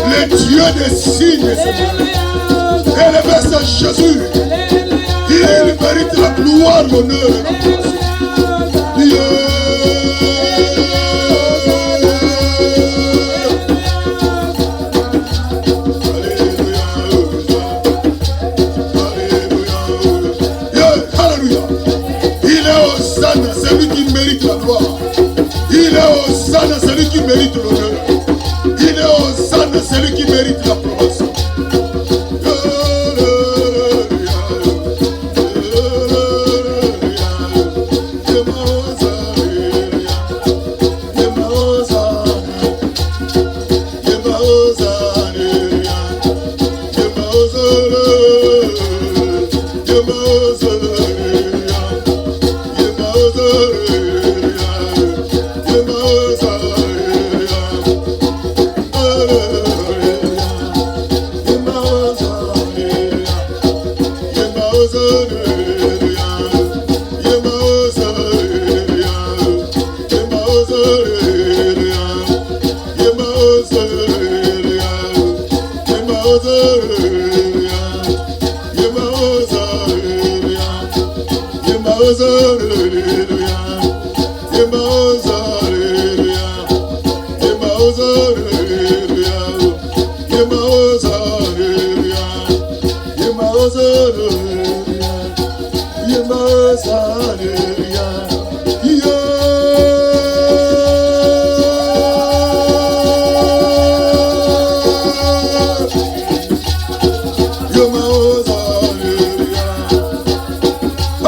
Le Dieu des signes et le verset Jésus, il mérite la gloire, l'honneur. Celui qui mérite la gloire. Il est Hosanna, celui qui mérite l'honneur. Il est Hosanna, celui qui mérite l'approbation.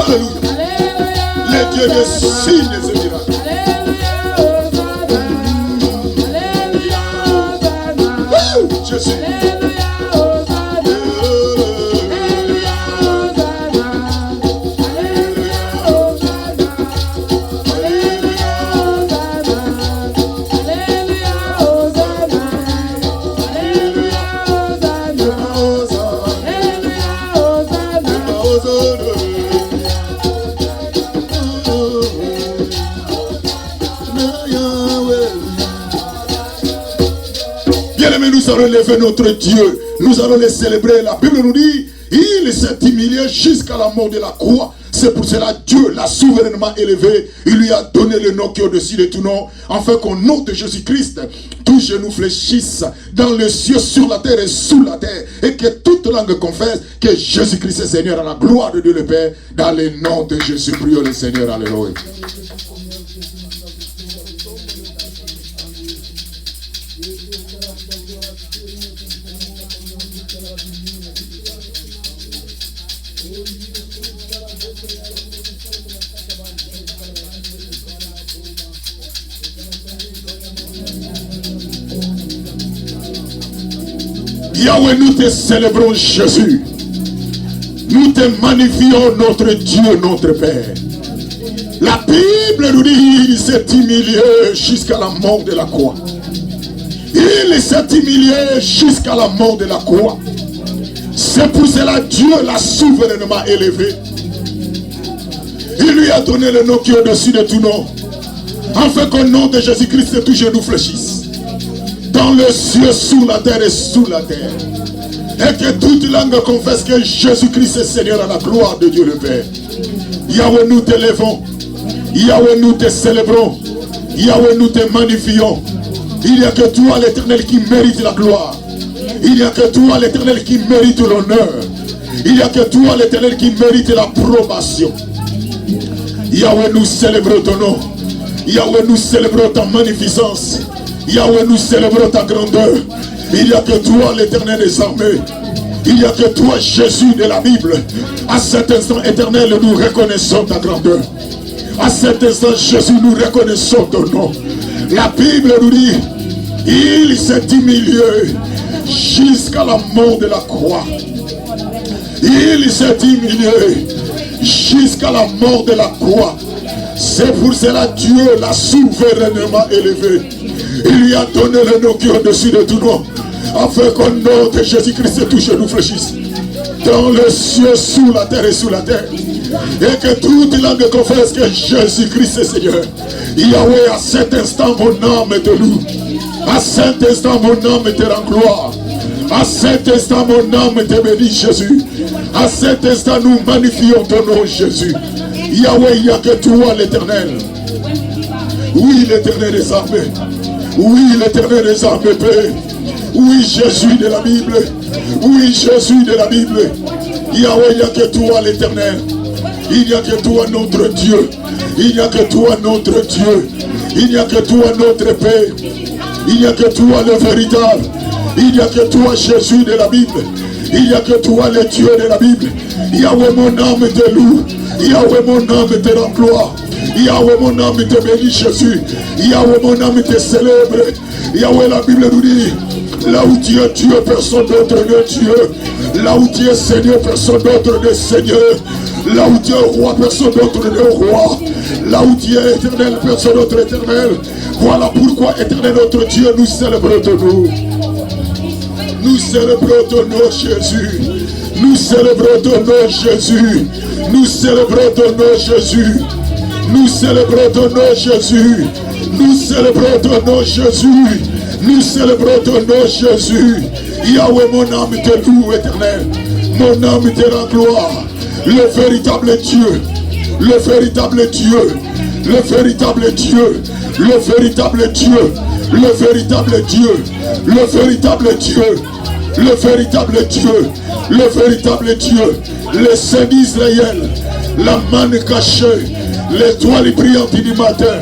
Hallelujah. le Dieu des signes et des miracles. Jésus. Nous allons lever notre Dieu, nous allons le célébrer. La Bible nous dit, il s'est humilié jusqu'à la mort de la croix. C'est pour cela Dieu l'a souverainement élevé. Il lui a donné le nom qui est au-dessus de tout nom, afin qu'au nom de Jésus-Christ, tous genoux fléchissent dans les cieux, sur la terre et sous la terre, et que toute langue confesse que Jésus-Christ est Seigneur, à la gloire de Dieu le Père. Dans le nom de Jésus, prions le Seigneur. Alléluia. Yahweh, nous te célébrons Jésus. Nous te magnifions notre Dieu, notre Père. La Bible nous dit qu'il s'est humilié jusqu'à la mort de la croix. Il s'est humilié jusqu'à la mort de la croix. C'est pour cela Dieu l'a souverainement élevé. Il lui a donné le nom qui est au-dessus de tout nom, afin qu'au nom de Jésus-Christ, tous genoux fléchissent dans le ciel, sous la terre et sous la terre, et que toute langue confesse que Jésus-Christ est Seigneur, à la gloire de Dieu le Père. Yahweh, nous t'élevons. Yahweh, nous te célébrons. Yahweh, nous te magnifions. Il n'y a que toi, l'Éternel, qui mérite la gloire. Il n'y a que toi, l'Éternel, qui mérite l'honneur. Il n'y a que toi, l'Éternel, qui mérite l'approbation. Yahweh, nous célébrons ton nom. Yahweh, nous célébrons ta magnificence. Yahweh, nous célébrons ta grandeur. Il n'y a que toi, l'Éternel des armées. Il n'y a que toi, Jésus de la Bible. À cet instant éternel, nous reconnaissons ta grandeur. À cet instant, Jésus, nous reconnaissons ton nom. La Bible nous dit, il s'est humilié jusqu'à la mort de la croix. Il s'est humilié jusqu'à la mort de la croix. C'est pour cela Dieu l'a souverainement élevé. Il lui a donné le nom qui est au-dessus de tout nom, afin qu'au nom de Jésus-Christ, tous genoux fléchissent dans le ciel, sous la terre et sous la terre, et que toute langue confesse que Jésus-Christ est Seigneur. Yahweh, à cet instant, mon âme te loue. À cet instant, mon âme te rend gloire. À cet instant, mon âme te bénit, Jésus. À cet instant, nous magnifions ton nom, Jésus. Yahweh, il n'y a que toi, l'Éternel. Oui, l'Éternel des armées. Oui, l'Éternel des armées, Père. Oui, Jésus de la Bible. Oui, Jésus de la Bible. Yahweh, il n'y a que toi, l'Éternel. Il n'y a que toi, notre Dieu. Il n'y a que toi, notre Dieu. Il n'y a que toi, notre Père. Il n'y a que toi, le véritable. Il n'y a que toi, Jésus de la Bible. Il n'y a que toi, le Dieu de la Bible. Yahweh, mon âme te loue. Yahweh, mon âme te rend gloire. Yahweh, mon âme te bénit, Jésus. Yahweh, mon âme te célèbre. Yahweh, la Bible nous dit, là où tu es Dieu, personne d'autre n'est Dieu. Là où tu es Seigneur, personne d'autre n'est Seigneur. Là où tu es roi, personne d'autre n'est roi. Là où tu es éternel, personne d'autre n'est éternel. Voilà pourquoi, éternel notre Dieu, nous célébrons ton nom. Nous célébrons ton nom, Jésus. Nous célébrons ton nom, Jésus. Nous célébrons ton nom, Jésus. Nous célébrons ton nom, Jésus. Nous célébrons ton nom, Jésus. Nous célébrons ton nom, Jésus. Yahweh, mon âme te loue, éternel. Mon âme te rend gloire. Le véritable Dieu. Le véritable Dieu. Le véritable Dieu. Le véritable Dieu. Le véritable Dieu. Le véritable Dieu. Le véritable Dieu. Le véritable Dieu. Le Saint d'Israël. La manne cachée. L'étoile brillante du matin.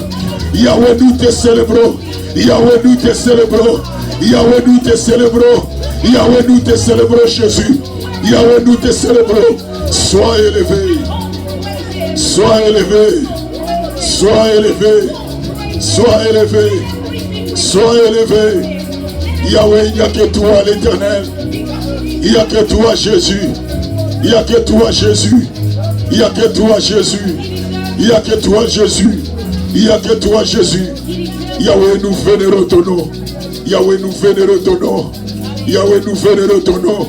Yahweh, nous te célébrons. Yahweh, nous te célébrons. Yahweh, nous te célébrons. Yahweh, nous te célébrons, Jésus. Yahweh, nous te célébrons. Sois élevé. Sois élevé. Sois élevé. Sois élevé. Sois élevé. Yahweh, il n'y a que toi l'Éternel. Il n'y a que toi Jésus. Il n'y a que toi Jésus. Il n'y a que toi Jésus. Il n'y a que toi Jésus. Il n'y a que toi Jésus. Yahweh, nous vénérons ton nom. Yahweh, nous vénérons ton nom. Yahweh, nous vénérons ton nom.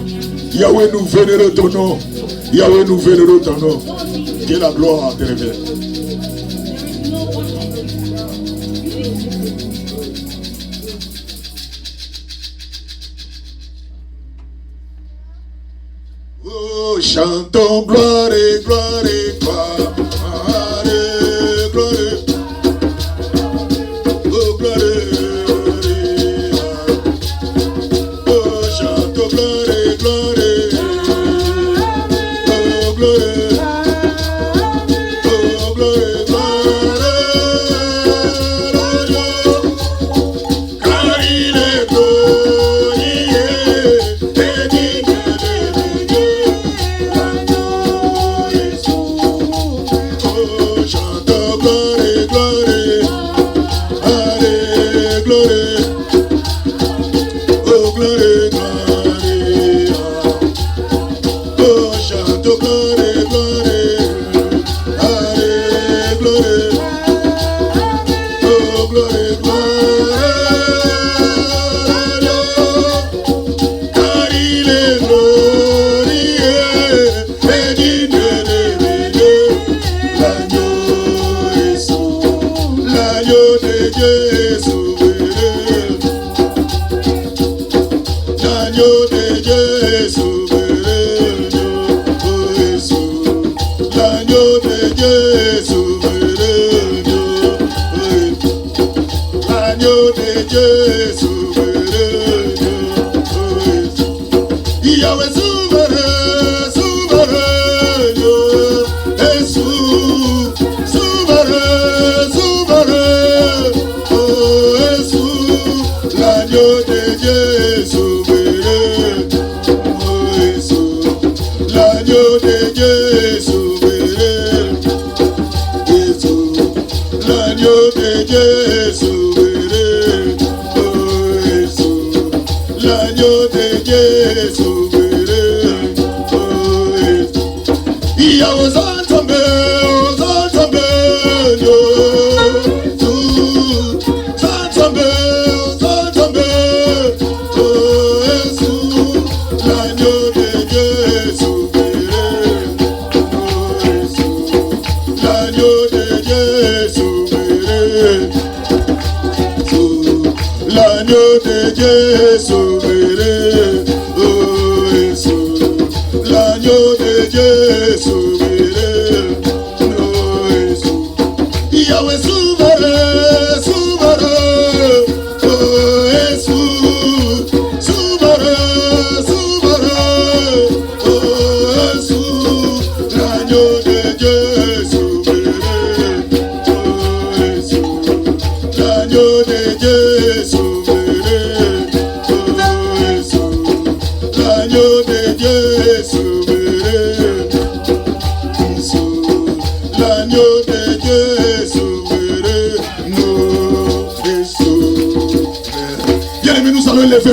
Yahweh, nous vénérons ton nom. Yahweh, nous vénérons ton nom. Que la gloire te révèle. Oh, chantons gloire et gloire et gloire.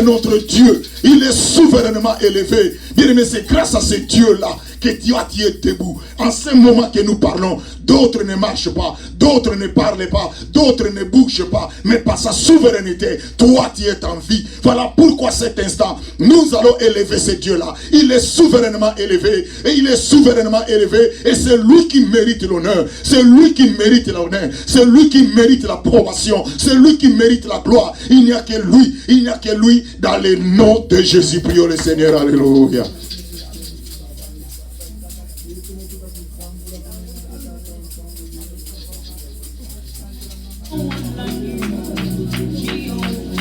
Notre Dieu, il est souverainement élevé. Bien aimé, c'est grâce à ce Dieu-là que toi tu es debout. En ce moment que nous parlons, d'autres ne marchent pas, d'autres ne parlent pas, d'autres ne bougent pas, mais par sa souveraineté, toi tu es en vie. Voilà pourquoi cet instant, nous allons élever ce Dieu-là. Il est souverainement élevé, et il est souverainement élevé, et c'est lui qui mérite l'honneur, c'est lui qui mérite l'honneur, c'est lui qui mérite l'approbation, c'est lui qui mérite la gloire. Il n'y a que lui, il n'y a que lui, dans le nom de Jésus. Prions le Seigneur, alléluia.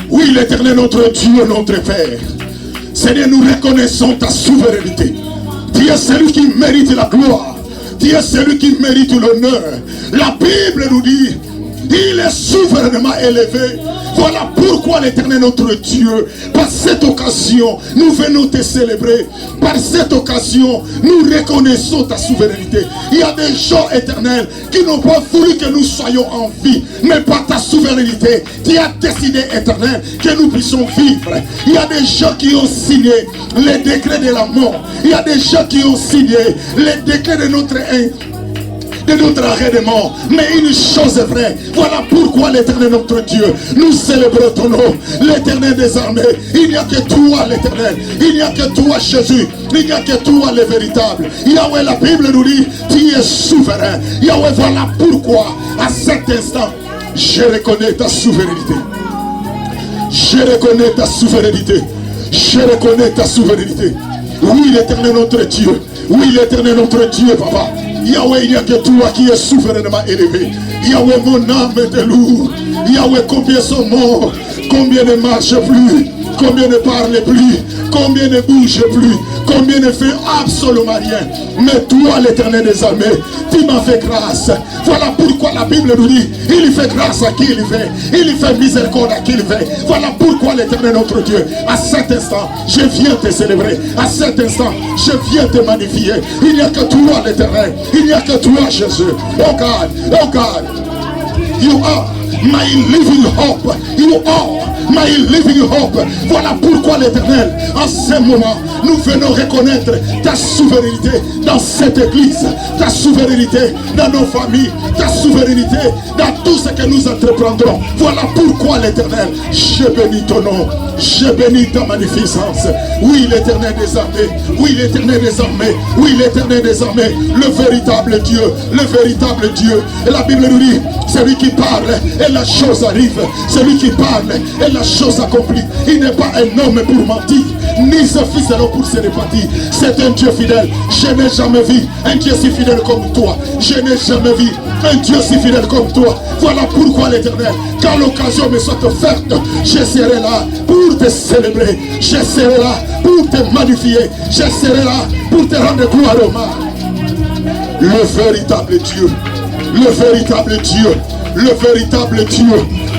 Oui, l'Éternel, notre Dieu, notre Père. Seigneur, nous reconnaissons ta souveraineté. Tu es celui qui mérite la gloire. Tu es celui qui mérite l'honneur. La Bible nous dit, Il est souverainement élevé. Voilà pourquoi l'Éternel notre Dieu, par cette occasion, nous venons te célébrer. Par cette occasion, nous reconnaissons ta souveraineté. Il y a des gens éternels qui n'ont pas voulu que nous soyons en vie, mais par ta souveraineté, tu as décidé, éternel, que nous puissions vivre. Il y a des gens qui ont signé les décrets de la mort. Il y a des gens qui ont signé les décrets de notre arrêt de mort. Mais une chose est vraie. Voilà pourquoi l'Éternel notre Dieu, nous célébrons ton nom. L'Éternel des armées. Il n'y a que toi l'Éternel. Il n'y a que toi Jésus. Il n'y a que toi le véritable. Yahweh, la Bible nous dit, tu es souverain. Yahweh, voilà pourquoi à cet instant, je reconnais ta souveraineté. Je reconnais ta souveraineté. Je reconnais ta souveraineté. Oui, l'Éternel notre Dieu. Oui, l'Éternel notre Dieu, papa. Yahweh, il n'y a que toi qui es souverainement élevé. Yahweh, mon âme te loue. Yahweh, combien sont morts, combien ne marchent plus, combien ne parlent plus, combien ne bougent plus, combien ne fait absolument rien. Mais toi, l'Éternel des armées, tu m'as fait grâce. Voilà pourquoi la Bible nous dit, il fait grâce à qui il veut, il fait miséricorde à qui il veut. Voilà pourquoi l'Éternel notre Dieu, à cet instant, je viens te célébrer. À cet instant, je viens te magnifier. Il n'y a que toi, l'Éternel. Il n'y a que toi, Jésus. Oh God, oh God. You are my living hope. You are my living hope. Voilà pourquoi l'Éternel, en ce moment, nous venons reconnaître ta souveraineté dans cette église, ta souveraineté dans nos familles, ta souveraineté dans tout ce que nous entreprendrons. Voilà pourquoi l'Éternel, je bénis ton nom, je bénis ta magnificence. Oui, l'Éternel des armées, oui, l'Éternel des armées, oui, l'Éternel des armées, le véritable Dieu, le véritable Dieu. Et la Bible nous dit, celui qui parle et la chose arrive, celui qui parle et la chose accomplie. Il n'est pas un homme pour mentir, ni ce fils de l'homme pour se répartir. C'est un Dieu fidèle. Je n'ai jamais vu un Dieu si fidèle comme toi. Je n'ai jamais vu un Dieu si fidèle comme toi. Voilà pourquoi l'Éternel, quand l'occasion me soit offerte, je serai là pour te célébrer. Je serai là pour te magnifier. Je serai là pour te rendre gloire au mal. Le véritable Dieu, le véritable Dieu, le véritable Dieu,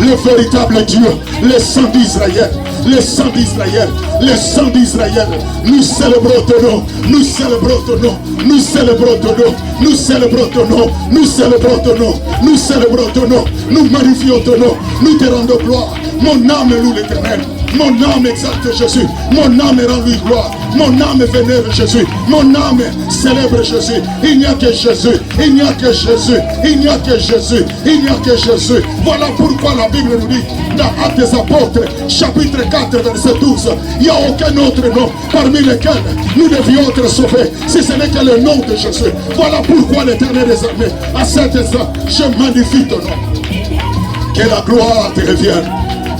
le véritable Dieu, le sang d'Israël, le sang d'Israël, le sang d'Israël. Nous célébrons ton nom, nous célébrons ton nom, nous célébrons ton nom, nous célébrons ton nom, nous célébrons ton nom, nous célébrons ton nom, nous magnifions ton nom, nous te rendons gloire. Mon âme loue l'Éternel. Mon âme exalte Jésus. Mon âme rend lui gloire. Mon âme vénère Jésus. Mon âme célèbre Jésus. Il n'y a que Jésus. Il n'y a que Jésus. Il n'y a que Jésus. Il n'y a que Jésus. Voilà pourquoi la Bible nous dit dans Actes des Apôtres, chapitre 4, verset 12, il n'y a aucun autre nom parmi lesquels nous devions être sauvés, si ce n'est que le nom de Jésus. Voilà pourquoi l'Éternel des armées, à cet instant, je magnifie ton nom. Que la gloire te revienne.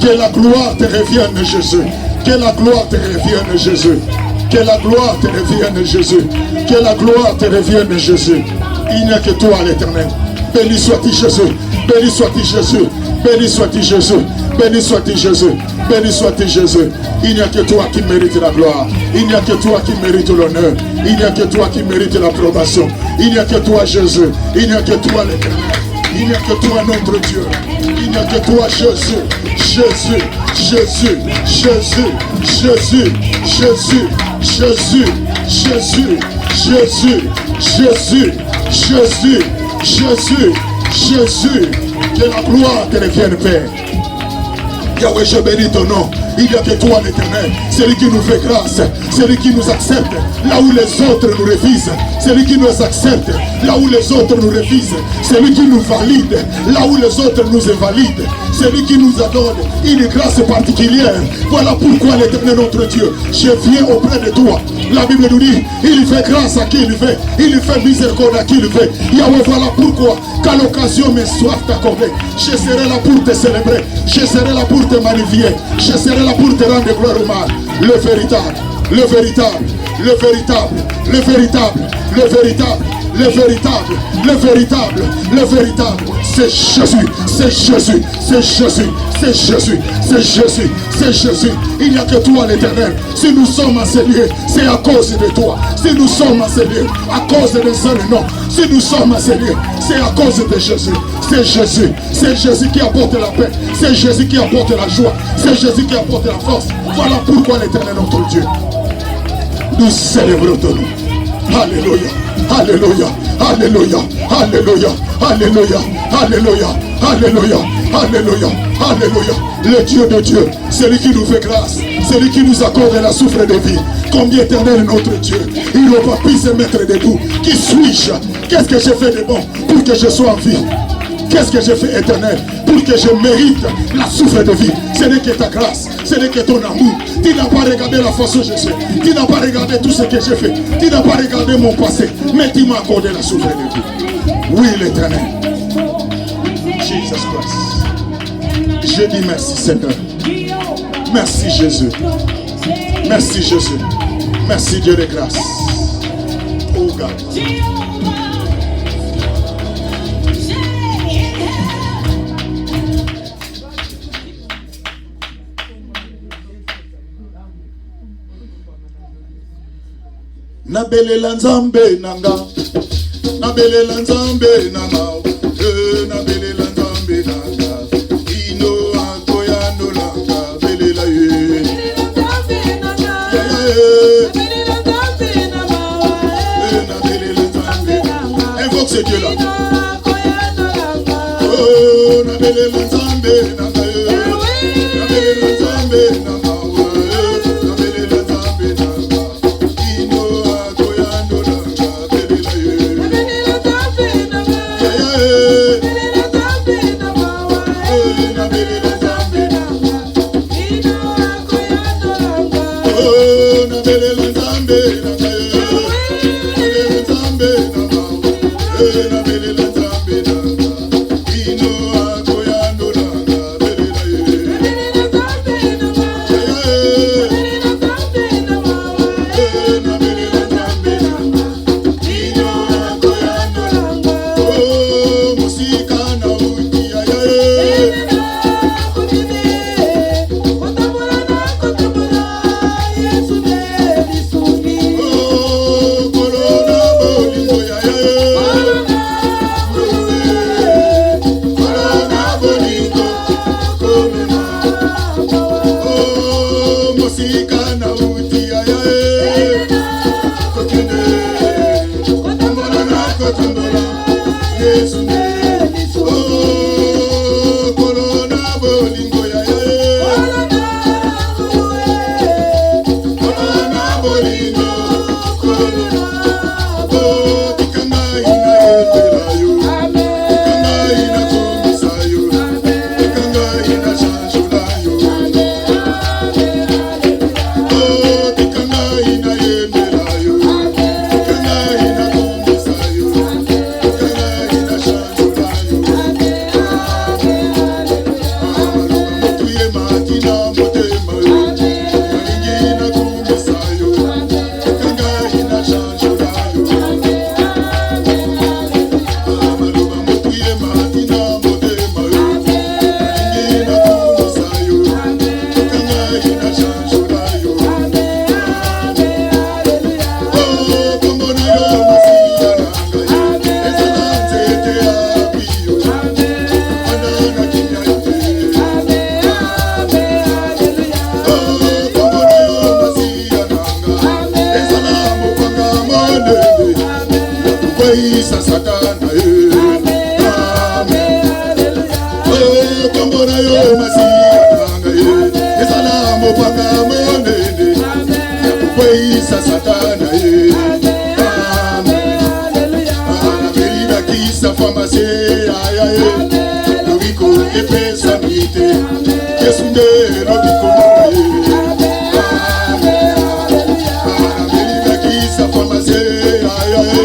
Que la gloire te revienne, Jésus. Que la gloire te revienne, Jésus. Que la gloire te revienne, Jésus. Que la gloire te revienne, Jésus. Il n'y a que toi, l'Éternel. Béni soit-il, Jésus. Béni soit-il, Jésus. Béni soit-il, Jésus. Béni soit-il, Jésus. Béni soit-il, Jésus. Il n'y a que toi qui mérites la gloire. Il n'y a que toi qui mérites l'honneur. Il n'y a que toi qui mérites l'approbation. Il n'y a que toi, Jésus. Il n'y a que toi, l'Éternel. Il n'y a que toi, notre Dieu. Il n'y a que toi, Jésus. Jésus, Jésus, Jésus, Jésus, Jésus, Jésus, Jésus, Jésus, Jésus, Jésus, Jésus, Jésus. Que la gloire te revienne, Père. Yahweh, je bénis ton nom. Il n'y a que toi, l'Éternel, celui qui nous fait grâce, celui qui nous accepte là où les autres nous refusent, celui qui nous accepte là où les autres nous refusent, celui qui nous valide là où les autres nous invalident, celui qui nous donne une grâce particulière. Voilà pourquoi l'Éternel notre Dieu, je viens auprès de toi. La Bible nous dit, il fait grâce à qui il veut, il fait miséricorde à qui il veut. Yahweh, voilà pourquoi, quand l'occasion me soit accordée, je serai là pour te célébrer, je serai là pour te magnifier, je serai là pour te rendre gloire au mal. Le véritable, le véritable, le véritable, le véritable, le véritable, le véritable, le véritable, le véritable. C'est Jésus, c'est Jésus, c'est Jésus, c'est Jésus, c'est Jésus, c'est Jésus. Il n'y a que toi, l'Éternel. Si nous sommes en ces lieux, c'est à cause de toi. Si nous sommes en ces lieux, à cause de seul nom. Si nous sommes en ces lieux, c'est à cause de Jésus. C'est Jésus. C'est Jésus qui apporte la paix. C'est Jésus qui apporte la joie. C'est Jésus qui apporte la force. Voilà pourquoi l'Éternel notre Dieu. Nous célébrons ton nom. Alléluia. Alléluia. Alléluia. Alléluia. Alléluia. Alléluia. Alléluia. Alléluia. Alléluia. Le Dieu de Dieu, celui qui nous fait grâce, celui qui nous accorde la souffle de vie. Combien éternel est notre Dieu. Il n'a pas pu se mettre debout. Qui suis-je? Qu'est-ce que j'ai fait de bon pour que je sois en vie? Qu'est-ce que j'ai fait éternel pour que je mérite la souffle de vie? Ce n'est que ta grâce, ce n'est que ton amour. Tu n'as pas regardé la façon dont je suis. Tu n'as pas regardé tout ce que j'ai fait. Tu n'as pas regardé mon passé. Mais tu m'as accordé la souffle de vie. Oui, l'éternel. Jesus Christ. Je dis merci Seigneur. Merci Jésus. Merci Jésus. Merci Dieu de grâce. Oh God. Nabelela nzambe nanga. Nabelela nzambe nanga. Nabelela nzambe nanga. Ino akoya no langa. Belela ye. Invoque ce Dieu là. Oh, nabelela nzambe nanga. Nabelela nzambe nanga. Nabelela nzambe nanga. Ino akoya no langa. Belela ye. Nabelela nzambe nanga. Oh, nabelela nzambe nanga. Nabelela nzambe nanga. Nabelela nzambe nanga. Ino akoya no langa. Belela ye. Nabelela nzambe nanga. Ino akoya no langa. Oh, musika na utia ye. Oh, corona bolingo ya ye. Corona bolingo. Corona. Oh, musika na utia ye. Kokende. Kotombola kotombola. Yesu ne. Oh, corona bolingo ya ye. Corona bolingo. Corona. Oh, tikanga ina yendela yo. Tikanga ina kumisa yo. Tikanga ina shanshula yo. Oh, tikanga ina yendela yo. Tikanga ina kumisa yo. Tikanga ina shanshula yo. Mutu ye matina motema yo. Nalingi ina kumisa yo. Tikanga ina shanshula yo. Maloba mutu ye matina motema yo. Nalingi ina kumisa yo. Tikanga ina shanshula yo. Oh, kombo na yo masiya nanga yo. Ezala nzete ya biyo. Ana na kimya yote. Oh, kombo na yo masiya nanga. Ezala mopanga monene. Yakukweyisa satana ye. Amen. Oh, kombo na yo masiya nanga ye. Ezala mopanga monene. Yakukweyisa satana ye. Amen. Anamelina kisa famase aya ye. Lobiko epesa mite. Yesu nde lobiko nanga ye. Amen. Anamelina kisa famase aya ye.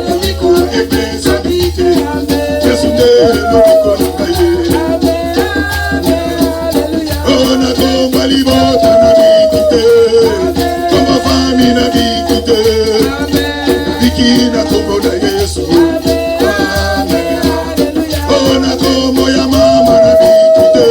Lobiko epesa mite. Yesu nde lobiko nanga ye. Oh, na tomba libota na bikite. Tomba fami na bikite. Biki na tombo na Yesu. Amen. Oh, na tombo ya mama na bikite.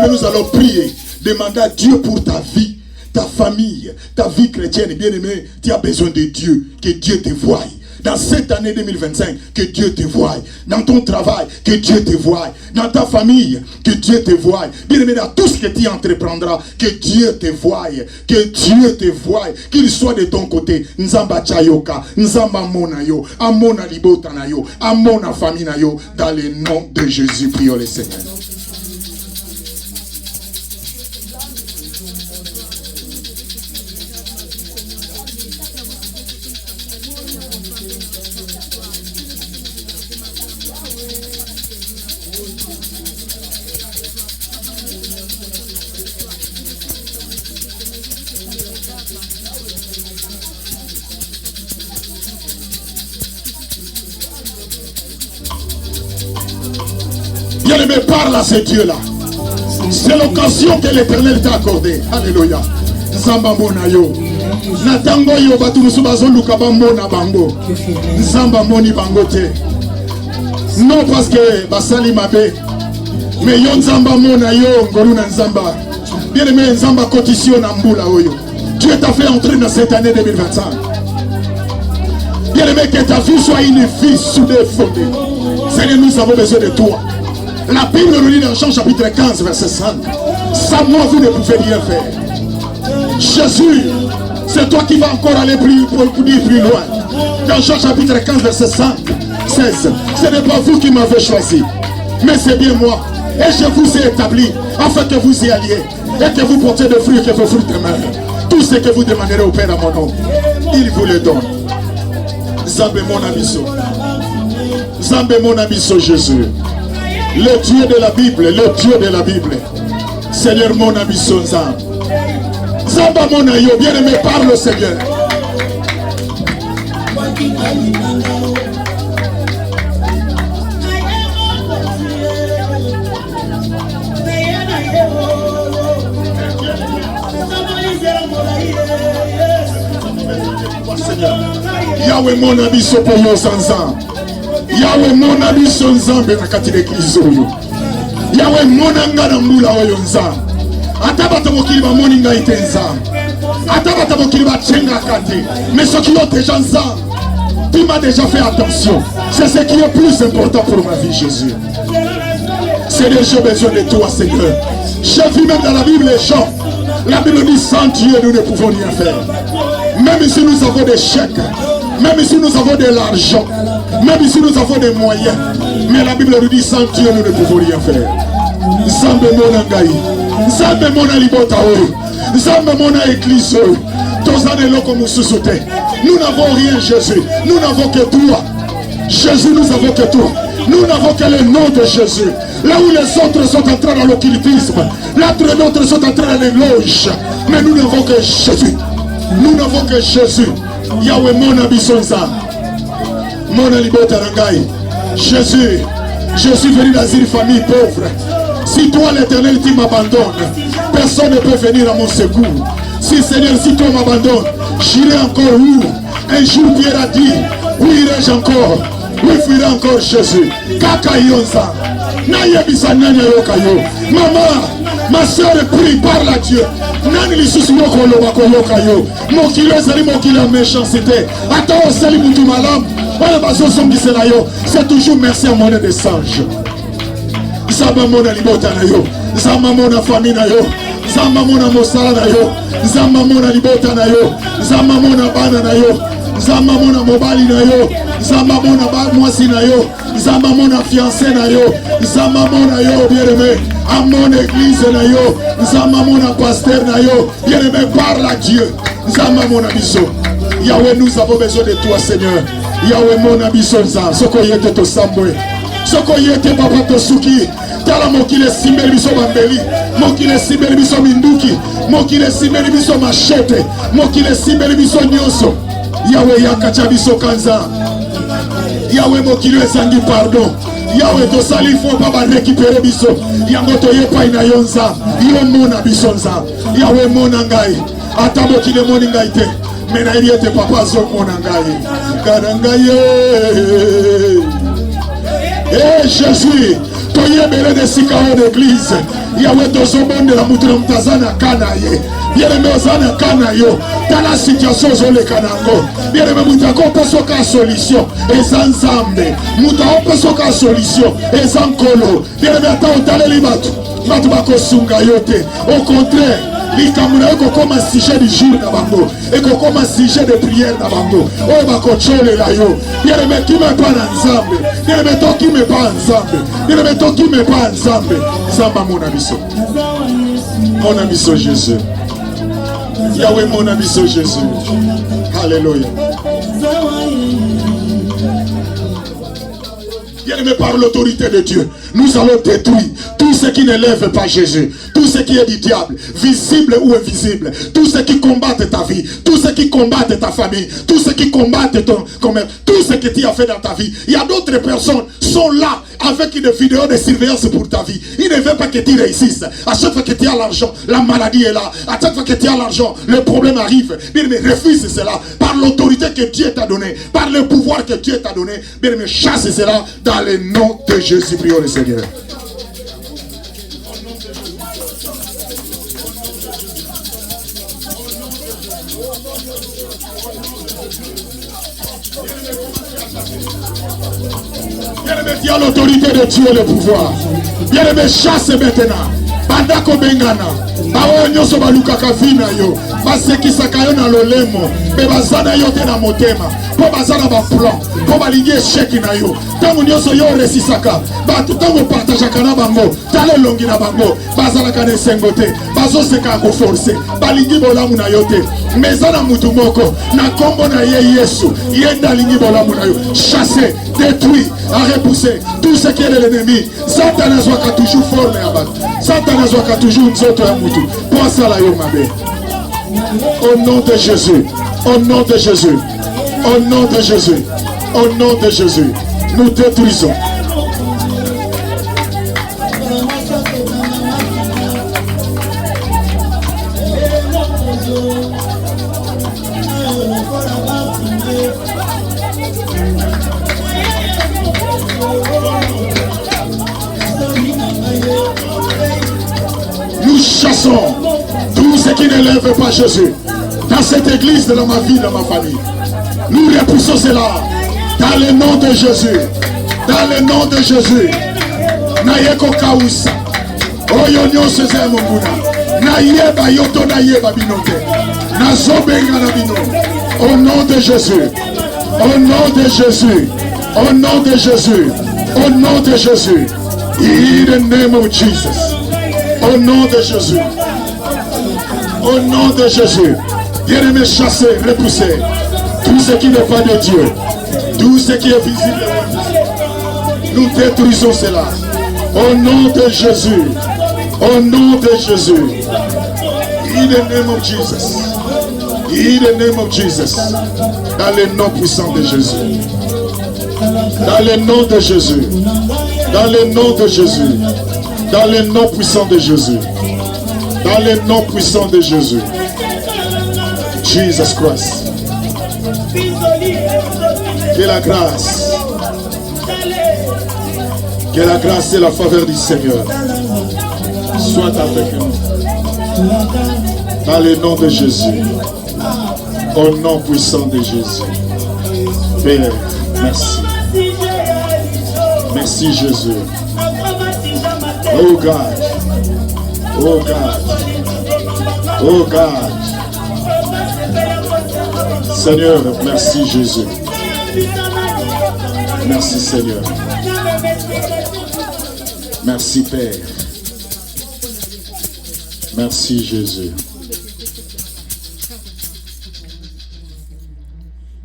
Nous allons prier, demander à Dieu pour ta vie, ta famille, ta vie chrétienne. Bien-aimé, tu as besoin de Dieu, que Dieu te voie. Dans cette année 2025, que Dieu te voie. Dans ton travail, que Dieu te voie. Dans ta famille, que Dieu te voie. Bien-aimé, dans tout ce que tu entreprendras, que Dieu te voie. Que Dieu te voie. Qu'il soit de ton côté. Nzamba chayoka, nzamba monayo, amona libotanayo, amona faminayo. Dans le nom de Jésus, prions le Seigneur. Bien-aimé, parle à ce Dieu-là. C'est l'occasion que l'Éternel t'a accordée. Alléluia. Nzamba mona yo. Natango yo batu musubazo lukaba mona bango. Nzamba moni bango te. Non parce que basali mabe. Mais yo nzamba mona yo ngolu na nzamba. Bien-aimé, nzamba kotisio na mbula oyo. Dieu t'a fait entrer dans cette année 2025. Bien-aimé, que ta vie soit une vie soudée, fondée. Seigneur, nous avons besoin de toi. La Bible nous dit dans Jean chapitre 15, verset 5. Sans moi, vous ne pouvez rien faire. Jésus, c'est toi qui vas encore aller plus loin. Dans Jean chapitre 15, verset 5, 16. Ce n'est pas vous qui m'avez choisi, mais c'est bien moi. Et je vous ai établi afin que vous y alliez et que vous portiez de fruits et que vos fruits demeurent. Tout ce que vous demanderez au Père à mon nom, il vous le donne. Zambé mon abisso. Zambé mon abisso Jésus. Le Dieu de la Bible, le Dieu de la Bible. Seigneur mon abisso Zam. Zamba mon ayo, bien aimé, parle Seigneur. Yahweh mon abisso pour yo sanzan. Yahweh mon abisso nzambe na kati l'église oyo. Yahweh mon anga na mbula oyo nzambe. Atabata mokili ba moni ngai te nzambe. Atabata mokili ba tchenga kate. Mais ce qui est déjà nzambe, tu m'as déjà fait attention. C'est ce qui est plus important pour ma vie, Jésus. Seigneur, j'ai besoin de toi, Seigneur. J'ai vu même dans la Bible les gens. La Bible dit sans Dieu nous ne pouvons rien faire. Même si nous avons des chèques, Même si nous avons de l'argent, même si nous avons des moyens, mais la Bible nous dit sans Dieu nous ne pouvons rien faire. Zambe mona ngai, Zambe mona libota oyo, Zambe mona église oyo, tozane loko mususu te. Nous n'avons rien Jésus, nous n'avons que toi. Jésus, nous n'avons que toi. Nous n'avons que le nom de Jésus. Là où les autres sont entrés dans l'occultisme, là où les autres sont entrés dans l'éloge, mais nous n'avons que Jésus. Nous n'avons que Jésus. Yahweh mona bisonza, mona libota rangai. Jésus, je suis venu dans une famille pauvre. Si toi l'Éternel tu m'abandonnes, personne ne peut venir à mon secours. Si Seigneur, si toi m'abandonnes, j'irai encore où? Un jour Pierre a dit, où irai-je encore? Où fuirai encore Jésus? Kaka yonza. Nayebisa nanya yokayo. Maman, ma soeur prie, parle à Dieu. Nani lisusu mokolo bakoyoka yo. Mokilo ezali mokilo méchanceté. Attends, sali mutu malam. Oya bazo songisela yo. C'est toujours merci à mon des singes. Zamba mona libota na yo. Zamba mona famille na yo. Zamba mona mosala na yo. Zamba mona libota na yo. Zamba mona bana na yo. Zamba mona mobali na yo. Zamba mona mwasi na yo. Zamba mona fiancé na yo. Zamba mona yo bien-aimé. À mon église na yo. Zamba mona pasteur na yo. Bien-aimé, parle à Dieu. Zamba mona biso. Yahweh, nous avons besoin de toi, Seigneur. Yahweh mona biso za. Soko yete to sambwe. Soko yete papa to suki. Tala mokile simbeli biso bambeli. Mokile simbeli biso minduki. Mokile simbeli biso machete. Mokile simbeli biso nyonso. Yahweh yakacha biso kanza. Yahweh mokilo esangi pardon. Yahweh to sali fo baba récupérer biso. Yango to yepa ina yonza. Yo mona biso nza. Yahweh mona ngai. Ata mokile moni ngai te. Mena iliete papa zo mona ngai. Karangaye. Eh Jésus. Toye bele de sikao d'église. Yahweh to zobonde la mutu na mtazana kana ye. Bien-aimé ozana kana yo. Dans la situation zole kanango. Bien-aimé mutako pesoka solution. Eza nzambe. Mutako pesoka solution. Eza nkolo. Bien-aimé ata otaleli batu. Batu bako sunga yote. Au contraire. Likamuna eko koma sujet du jour na bango. Eko koma sujet de prière na bango. Oyo bako chole la yo. Bien-aimé qui me pas na nzambe. Bien-aimé to qui me pas nzambe. Bien-aimé to qui me pas nzambe. Zamba mon abiso. Mon abiso Jésus. Yahweh mon abiso Jésus. Alléluia. Bien-aimé, par l'autorité de Dieu, nous allons détruire tout ce qui n'élève pas Jésus, tout ce qui est du diable, visible ou invisible, tout ce qui combat ta vie, tout ce qui combat ta famille, tout ce qui combat ton commerce, tout ce que tu as fait dans ta vie. Il y a d'autres personnes qui sont là avec une vidéo de surveillance pour ta vie. Ils ne veulent pas que tu réussisses. À chaque fois que tu as l'argent, la maladie est là. À chaque fois que tu as l'argent, le problème arrive. Bien, mais refuse cela par l'autorité que Dieu t'a donnée, par le pouvoir que Dieu t'a donné. Bien, mais chasse cela dans le nom de Jésus. Prions le Seigneur. Bien-aimé, tu as l'autorité de Dieu et le pouvoir. Bien-aimé, chasse maintenant. Bandako bengana. Bao nyoso balukaka vina yo. Basekisaka yo na lolemo. Bebazana yo te na motema. Po bazana ba plan. Po balingi échec na yo. Tango nyoso yo resisaka. Batu tango partageaka na bango. Tale longi na bango. Bazana kane sengote. Bazo seka ko forcer. Balingi bolamu na yo te. Mezana mutu moko. Na kombo na ye Yesu. Yenda lingi bolamu na yo. Chasser, détruire, à repousser tout ce qui est de l'ennemi. Satan azwaka toujours forme ya bato. Satan azwaka toujours nzoto ya mutu. Pense à la yo mabe. Au nom de Jésus. Au nom de Jésus. Au nom de Jésus. Au nom de Jésus. Nous détruisons. Nous chassons tout ce qui n'élève pas Jésus dans cette église, dans ma vie, dans ma famille. Nous repoussons cela dans le nom de Jésus. Dans le nom de Jésus. Nayeko kausa. Oyo nyonso za monguna. Nayeba yoto nayeba binote. Nazobenga na bino. Au nom de Jésus. Au nom de Jésus. Au nom de Jésus. Au nom de Jésus. In the name of Jesus. Au nom de Jésus. Au nom de Jésus. Bien-aimé, chasser, repousser tout ce qui n'est pas de Dieu. Tout ce qui est visible. Nous détruisons cela. Au nom de Jésus. Au nom de Jésus. In the name of Jesus. In the name of Jesus. Dans le nom puissant de Jésus. Dans le nom de Jésus. Dans le nom de Jésus. Dans le nom puissant de Jésus. Dans le nom puissant de Jésus. Jesus Christ. Que la grâce. Que la grâce et la faveur du Seigneur soient avec nous. Dans le nom de Jésus. Au nom puissant de Jésus. Père, merci. Merci Jésus. Oh God. Oh God. Oh God. Seigneur, merci Jésus. Merci Seigneur. Merci Père. Merci Jésus.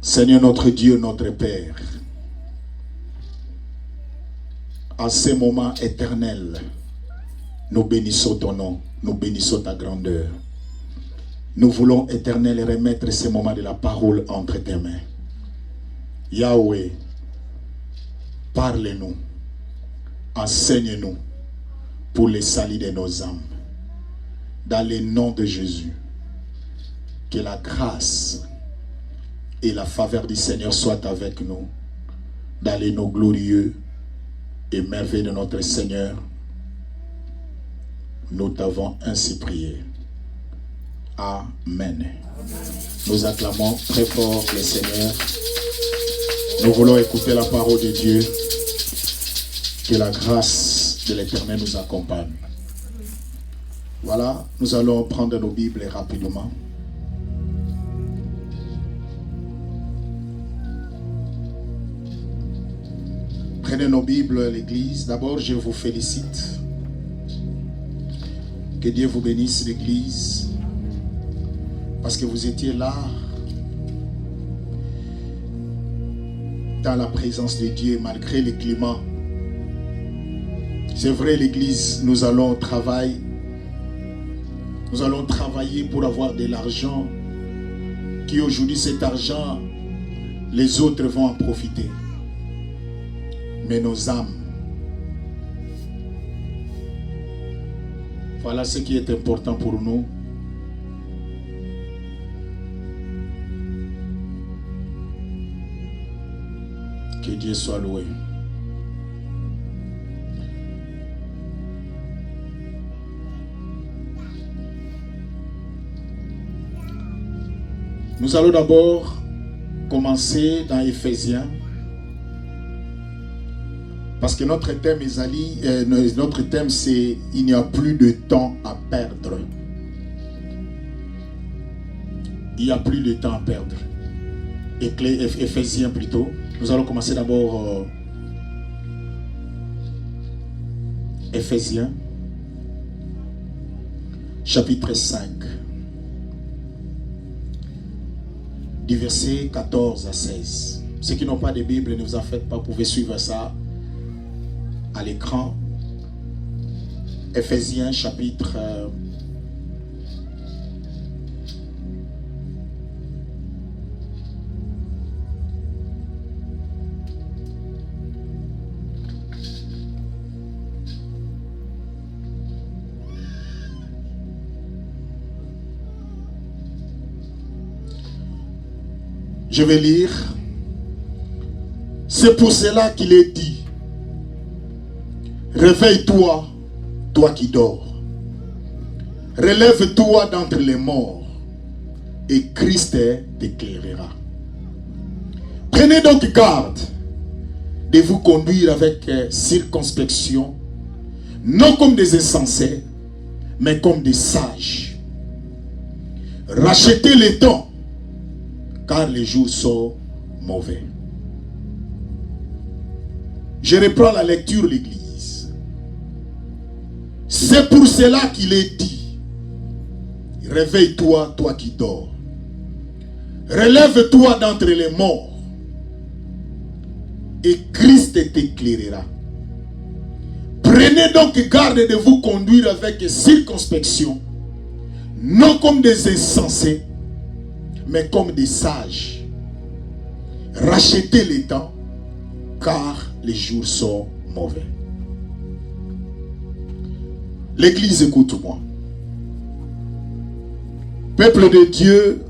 Seigneur notre Dieu, notre Père, à ces moments éternels, nous bénissons ton nom, nous bénissons ta grandeur. Nous voulons, Éternel, remettre ces moments de la parole entre tes mains. Yahweh, parle-nous, enseigne-nous pour le salut de nos âmes. Dans le nom de Jésus, que la grâce et la faveur du Seigneur soient avec nous. Dans les noms glorieux et merveilleux de notre Seigneur, nous t'avons ainsi prié. Amen. Nous acclamons très fort le Seigneur. Nous voulons écouter la parole de Dieu. Que la grâce de l'Éternel nous accompagne. Voilà, nous allons prendre nos Bibles rapidement. Prenez nos Bibles à l'église. D'abord, je vous félicite. Que Dieu vous bénisse, l'église. Parce que vous étiez là, dans la présence de Dieu, malgré le climat. C'est vrai, l'église, nous allons travailler pour avoir de l'argent, qui aujourd'hui, cet argent, les autres vont en profiter. Mais nos âmes, voilà ce qui est important pour nous. Que Dieu soit loué. Nous allons d'abord commencer dans Éphésiens. Parce que notre thème, c'est « Il n'y a plus de temps à perdre ». Il n'y a plus de temps à perdre. Éphésiens plutôt. Nous allons commencer d'abord Éphésiens, chapitre 5, du verset 14 à 16. Ceux qui n'ont pas de Bible, ne vous en faites pas, vous pouvez suivre ça à l'écran. Éphésiens, chapitre Je vais lire. C'est pour cela qu'il est dit: réveille-toi, toi qui dors. Relève-toi d'entre les morts, et Christ t'éclairera. Prenez donc garde de vous conduire avec circonspection, non comme des insensés, mais comme des sages. Rachetez les temps, car les jours sont mauvais. Je reprends la lecture de l'Église. C'est pour cela qu'il est dit, réveille-toi, toi qui dors. Relève-toi d'entre les morts et Christ t'éclairera. Prenez donc garde de vous conduire avec circonspection, non comme des insensés, mais comme des sages. Rachetez les temps, car les jours sont mauvais. L'Église, écoute-moi. Peuple de Dieu,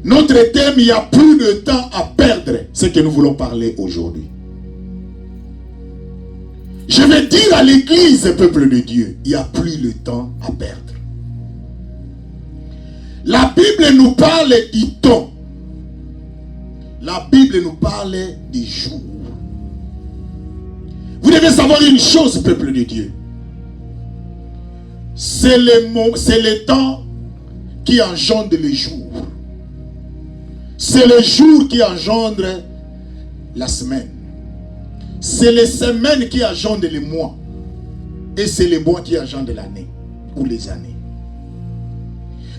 notre thème, il n'y a plus de temps à perdre, c'est que nous voulons parler aujourd'hui. Je vais dire à l'Église, peuple de Dieu, il n'y a plus de temps à perdre. La Bible nous parle du temps. La Bible nous parle des jours. Vous devez savoir une chose, peuple de Dieu. C'est le temps qui engendre les jours. C'est le jour qui engendre la semaine. C'est les semaines qui engendrent les mois. Et c'est les mois qui engendrent l'année. Ou les années.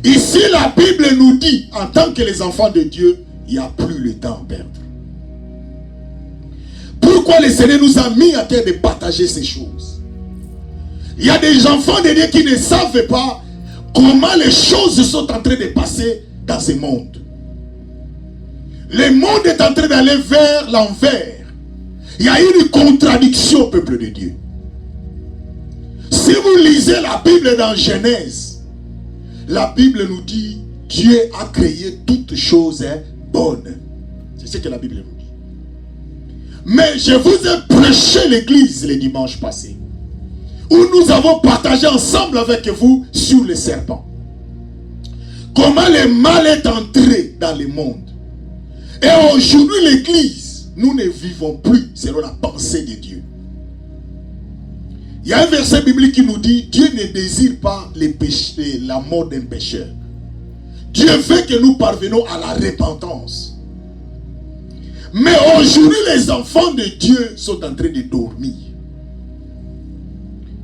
Ici, la Bible nous dit, en tant que les enfants de Dieu, il n'y a plus le temps à perdre. Pourquoi le Seigneur nous a mis à cœur de partager ces choses? Il y a des enfants de Dieu qui ne savent pas comment les choses sont en train de passer dans ce monde. Le monde est en train d'aller vers l'envers. Il y a une contradiction au peuple de Dieu. Si vous lisez la Bible dans Genèse, la Bible nous dit Dieu a créé toutes choses bonnes. C'est ce que la Bible nous dit. Mais je vous ai prêché l'église le dimanche passé, où nous avons partagé ensemble avec vous sur le serpent. Comment le mal est entré dans le monde. Et aujourd'hui l'église, nous ne vivons plus selon la pensée de Dieu. Il y a un verset biblique qui nous dit Dieu ne désire pas les péchés, la mort d'un pécheur. Dieu veut que nous parvenons à la repentance. Mais aujourd'hui, les enfants de Dieu sont en train de dormir.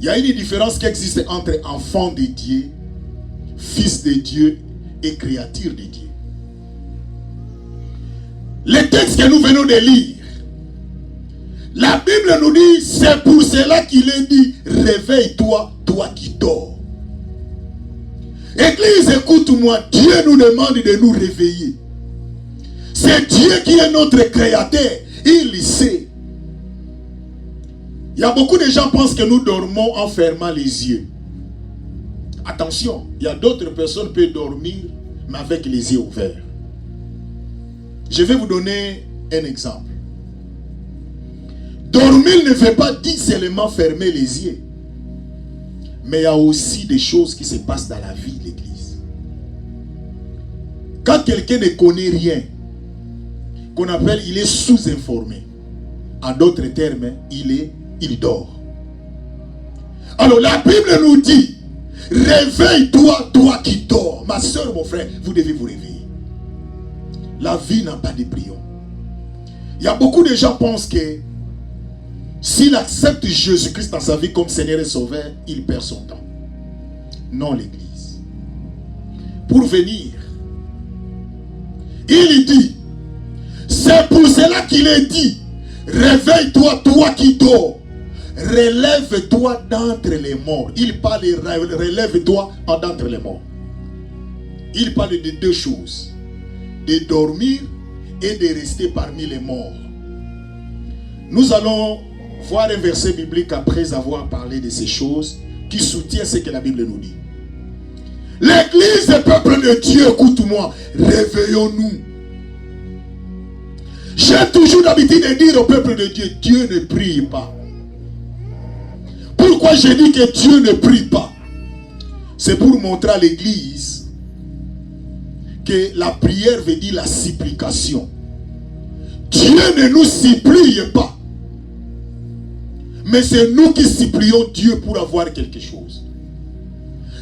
Il y a une différence qui existe entre enfants de Dieu, fils de Dieu et créature de Dieu. Le texte que nous venons de lire, la Bible nous dit, c'est pour cela qu'il est dit, réveille-toi, toi qui dors. Église, écoute-moi, Dieu nous demande de nous réveiller. C'est Dieu qui est notre créateur, il le sait. Il y a beaucoup de gens qui pensent que nous dormons en fermant les yeux. Attention, il y a d'autres personnes qui peuvent dormir, mais avec les yeux ouverts. Je vais vous donner un exemple. Dormir ne veut pas dire seulement fermer les yeux. Mais il y a aussi des choses qui se passent dans la vie de l'église. Quand quelqu'un ne connaît rien, qu'on appelle, il est sous-informé. En d'autres termes, il dort. Alors la Bible nous dit, réveille-toi, toi qui dors. Ma soeur, mon frère, vous devez vous réveiller. La vie n'a pas de prions. Il y a beaucoup de gens qui pensent que s'il accepte Jésus-Christ dans sa vie comme Seigneur et Sauveur, il perd son temps. Non, l'église. Pour venir, il dit, c'est pour cela qu'il est dit, réveille-toi, toi qui dors. Relève-toi d'entre les morts. Il parle de relève-toi d'entre les morts. Il parle de deux choses. De dormir et de rester parmi les morts. Nous allons voir un verset biblique après avoir parlé de ces choses qui soutient ce que la Bible nous dit. L'église des peuples de Dieu, écoute-moi, réveillons-nous. J'ai toujours l'habitude de dire au peuple de Dieu, Dieu ne prie pas. Pourquoi je dis que Dieu ne prie pas? C'est pour montrer à l'église que la prière veut dire la supplication. Dieu ne nous supplie pas. Mais c'est nous qui supplions Dieu pour avoir quelque chose.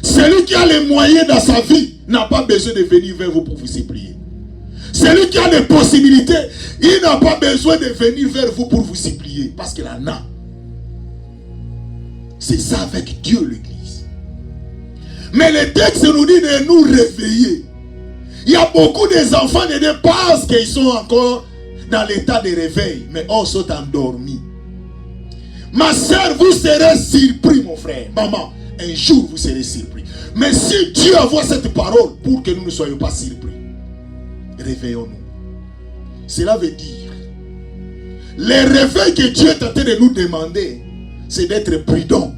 Celui qui a les moyens dans sa vie n'a pas besoin de venir vers vous pour vous supplier. Celui qui a des possibilités, il n'a pas besoin de venir vers vous pour vous supplier, parce qu'il en a. C'est ça avec Dieu, l'Église. Mais le texte nous dit de nous réveiller. Il y a beaucoup d'enfants de Dieu parce qu'ils sont encore dans l'état de réveil, mais eux sont endormis. Ma soeur, vous serez surpris, mon frère. Maman, un jour vous serez surpris. Mais si Dieu envoie cette parole pour que nous ne soyons pas surpris, réveillons-nous. Cela veut dire, le réveil que Dieu est en train de nous demander, c'est d'être prudent.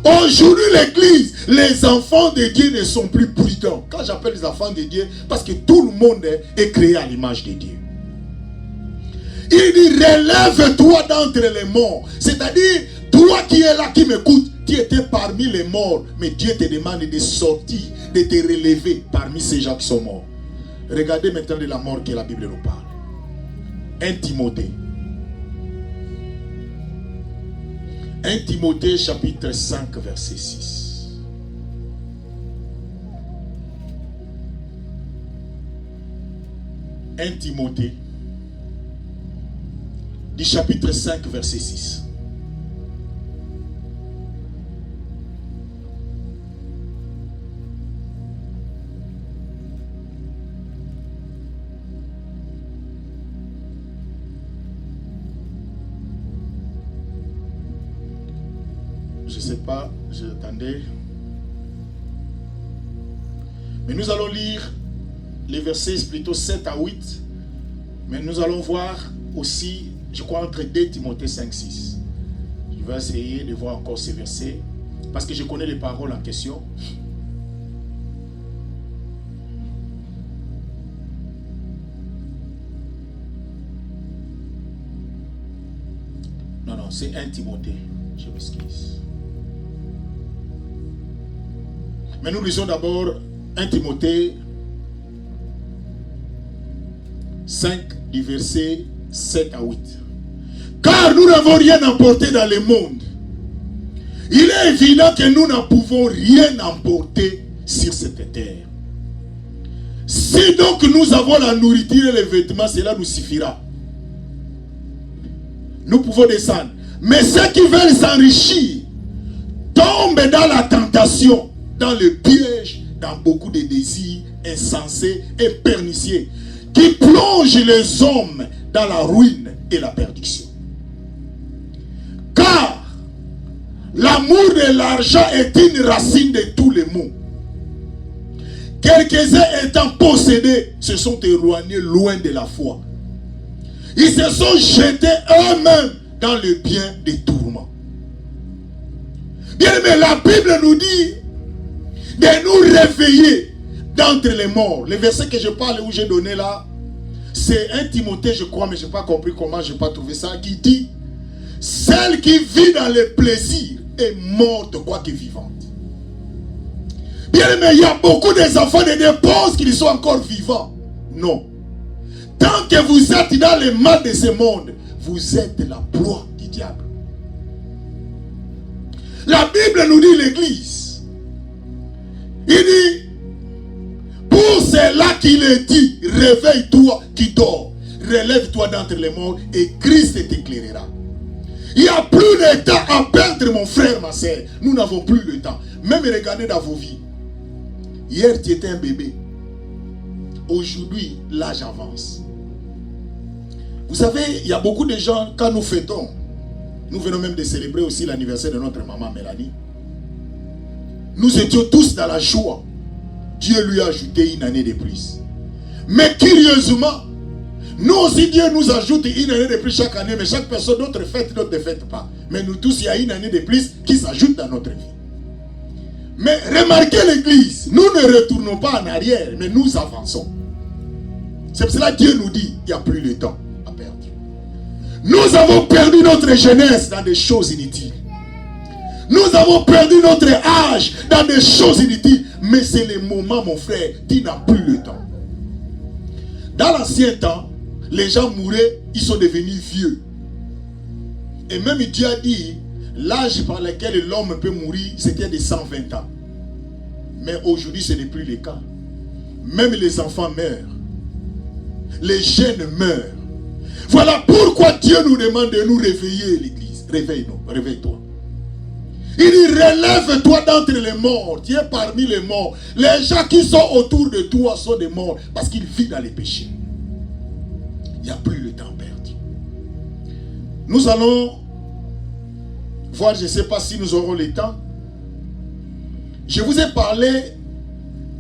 Aujourd'hui, l'église, les enfants de Dieu ne sont plus prudents. Quand j'appelle les enfants de Dieu, parce que tout le monde est créé à l'image de Dieu. Il dit, relève-toi d'entre les morts. C'est-à-dire, toi qui es là, qui m'écoutes, tu étais parmi les morts, mais Dieu te demande de sortir, de te relever parmi ces gens qui sont morts. Regardez maintenant de la mort que la Bible nous parle. 1 Timothée. 1 Timothée chapitre 5 verset 6. « 1 Timothée du chapitre 5 verset 6. Je ne sais pas, j'attendais. Mais nous allons lire les versets plutôt 7 à 8. Mais nous allons voir aussi, je crois, entre 2 Timothée 5, 6. Je vais essayer de voir encore ces versets, parce que je connais les paroles en question. Non, c'est 1 Timothée. Je m'excuse. Mais nous lisons d'abord 1 Timothée 5 du verset 7 à 8. Car nous n'avons rien emporté dans le monde. Il est évident que nous ne pouvons rien emporter sur cette terre. Si donc nous avons la nourriture et les vêtements, cela nous suffira. Nous pouvons descendre. Mais ceux qui veulent s'enrichir tombent dans la tentation, dans le piège, dans beaucoup de désirs insensés et pernicieux, qui plongent les hommes dans la ruine et la perdition. Car l'amour de l'argent est une racine de tous les maux. Quelques-uns étant possédés se sont éloignés loin de la foi. Ils se sont jetés eux-mêmes dans le bien des tourments. Bien aimé, la Bible nous dit de nous réveiller d'entre les morts. Le verset que je parle, où j'ai donné là, c'est 1 Timothée, je crois, mais je n'ai pas compris comment, je n'ai pas trouvé ça, qui dit, celle qui vit dans le plaisir est morte quoique vivante. Bien aimé, il y a beaucoup des enfants de Dieu pensent qu'ils sont encore vivants. Non. Tant que vous êtes dans le mal de ce monde, vous êtes la proie du diable. La Bible nous dit, l'église, il dit, pour cela qu'il est dit, réveille-toi qui dort, relève-toi d'entre les morts et Christ t'éclairera. Il n'y a plus de temps à perdre, mon frère, ma soeur. Nous n'avons plus le temps. Même regardez dans vos vies. Hier, tu étais un bébé. Aujourd'hui, l'âge avance. Vous savez, il y a beaucoup de gens, quand nous fêtons, nous venons même de célébrer aussi l'anniversaire de notre maman Mélanie. Nous étions tous dans la joie. Dieu lui a ajouté une année de plus. Mais curieusement, nous aussi Dieu nous ajoute une année de plus chaque année, mais chaque personne, d'autres fête, d'autres ne fête pas. Mais nous tous, il y a une année de plus qui s'ajoute dans notre vie. Mais remarquez l'église, nous ne retournons pas en arrière, mais nous avançons. C'est pour cela que Dieu nous dit, il n'y a plus de temps à perdre. Nous avons perdu notre jeunesse dans des choses inutiles. Nous avons perdu notre âge dans des choses inutiles. Mais c'est le moment, mon frère, tu n'as plus le temps. Dans l'ancien temps, les gens mouraient, ils sont devenus vieux. Et même Dieu a dit, l'âge par lequel l'homme peut mourir, c'était de 120 ans. Mais aujourd'hui, ce n'est plus le cas. Même les enfants meurent. les jeunes meurent. Voilà pourquoi Dieu nous demande de nous réveiller, l'église. Réveille-nous, réveille-toi. Il dit, relève-toi d'entre les morts. Tu es parmi les morts. Les gens qui sont autour de toi sont des morts parce qu'ils vivent dans les péchés. Il n'y a plus le temps perdu. Nous allons voir, je ne sais pas si nous aurons le temps. Je vous ai parlé,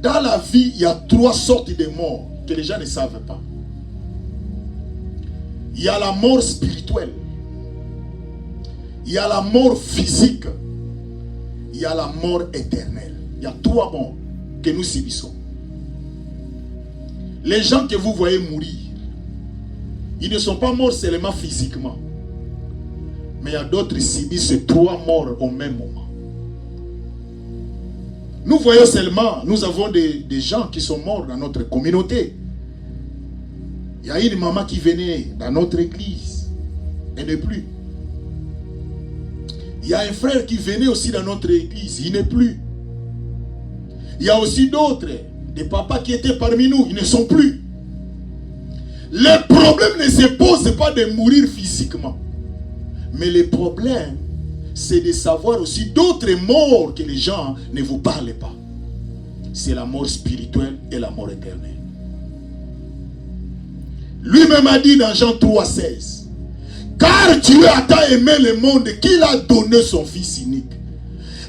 dans la vie, il y a 3 sortes de morts que les gens ne savent pas. Il y a la mort spirituelle. Il y a la mort physique. Il y a la mort éternelle. Il y a 3 morts que nous subissons. Les gens que vous voyez mourir, ils ne sont pas morts seulement physiquement. Mais il y a d'autres qui subissent ces 3 morts au même moment. Nous voyons seulement, nous avons des gens qui sont morts dans notre communauté. Il y a une maman qui venait dans notre église. Elle n'est plus. Il y a un frère qui venait aussi dans notre église. Il n'est plus. Il y a aussi d'autres, des papas qui étaient parmi nous. Ils ne sont plus. Le problème ne se pose pas de mourir physiquement. Mais le problème, c'est de savoir aussi d'autres morts que les gens ne vous parlent pas. C'est la mort spirituelle et la mort éternelle. Lui-même a dit dans Jean 3,16, car Dieu a tant aimé le monde qu'il a donné son Fils unique,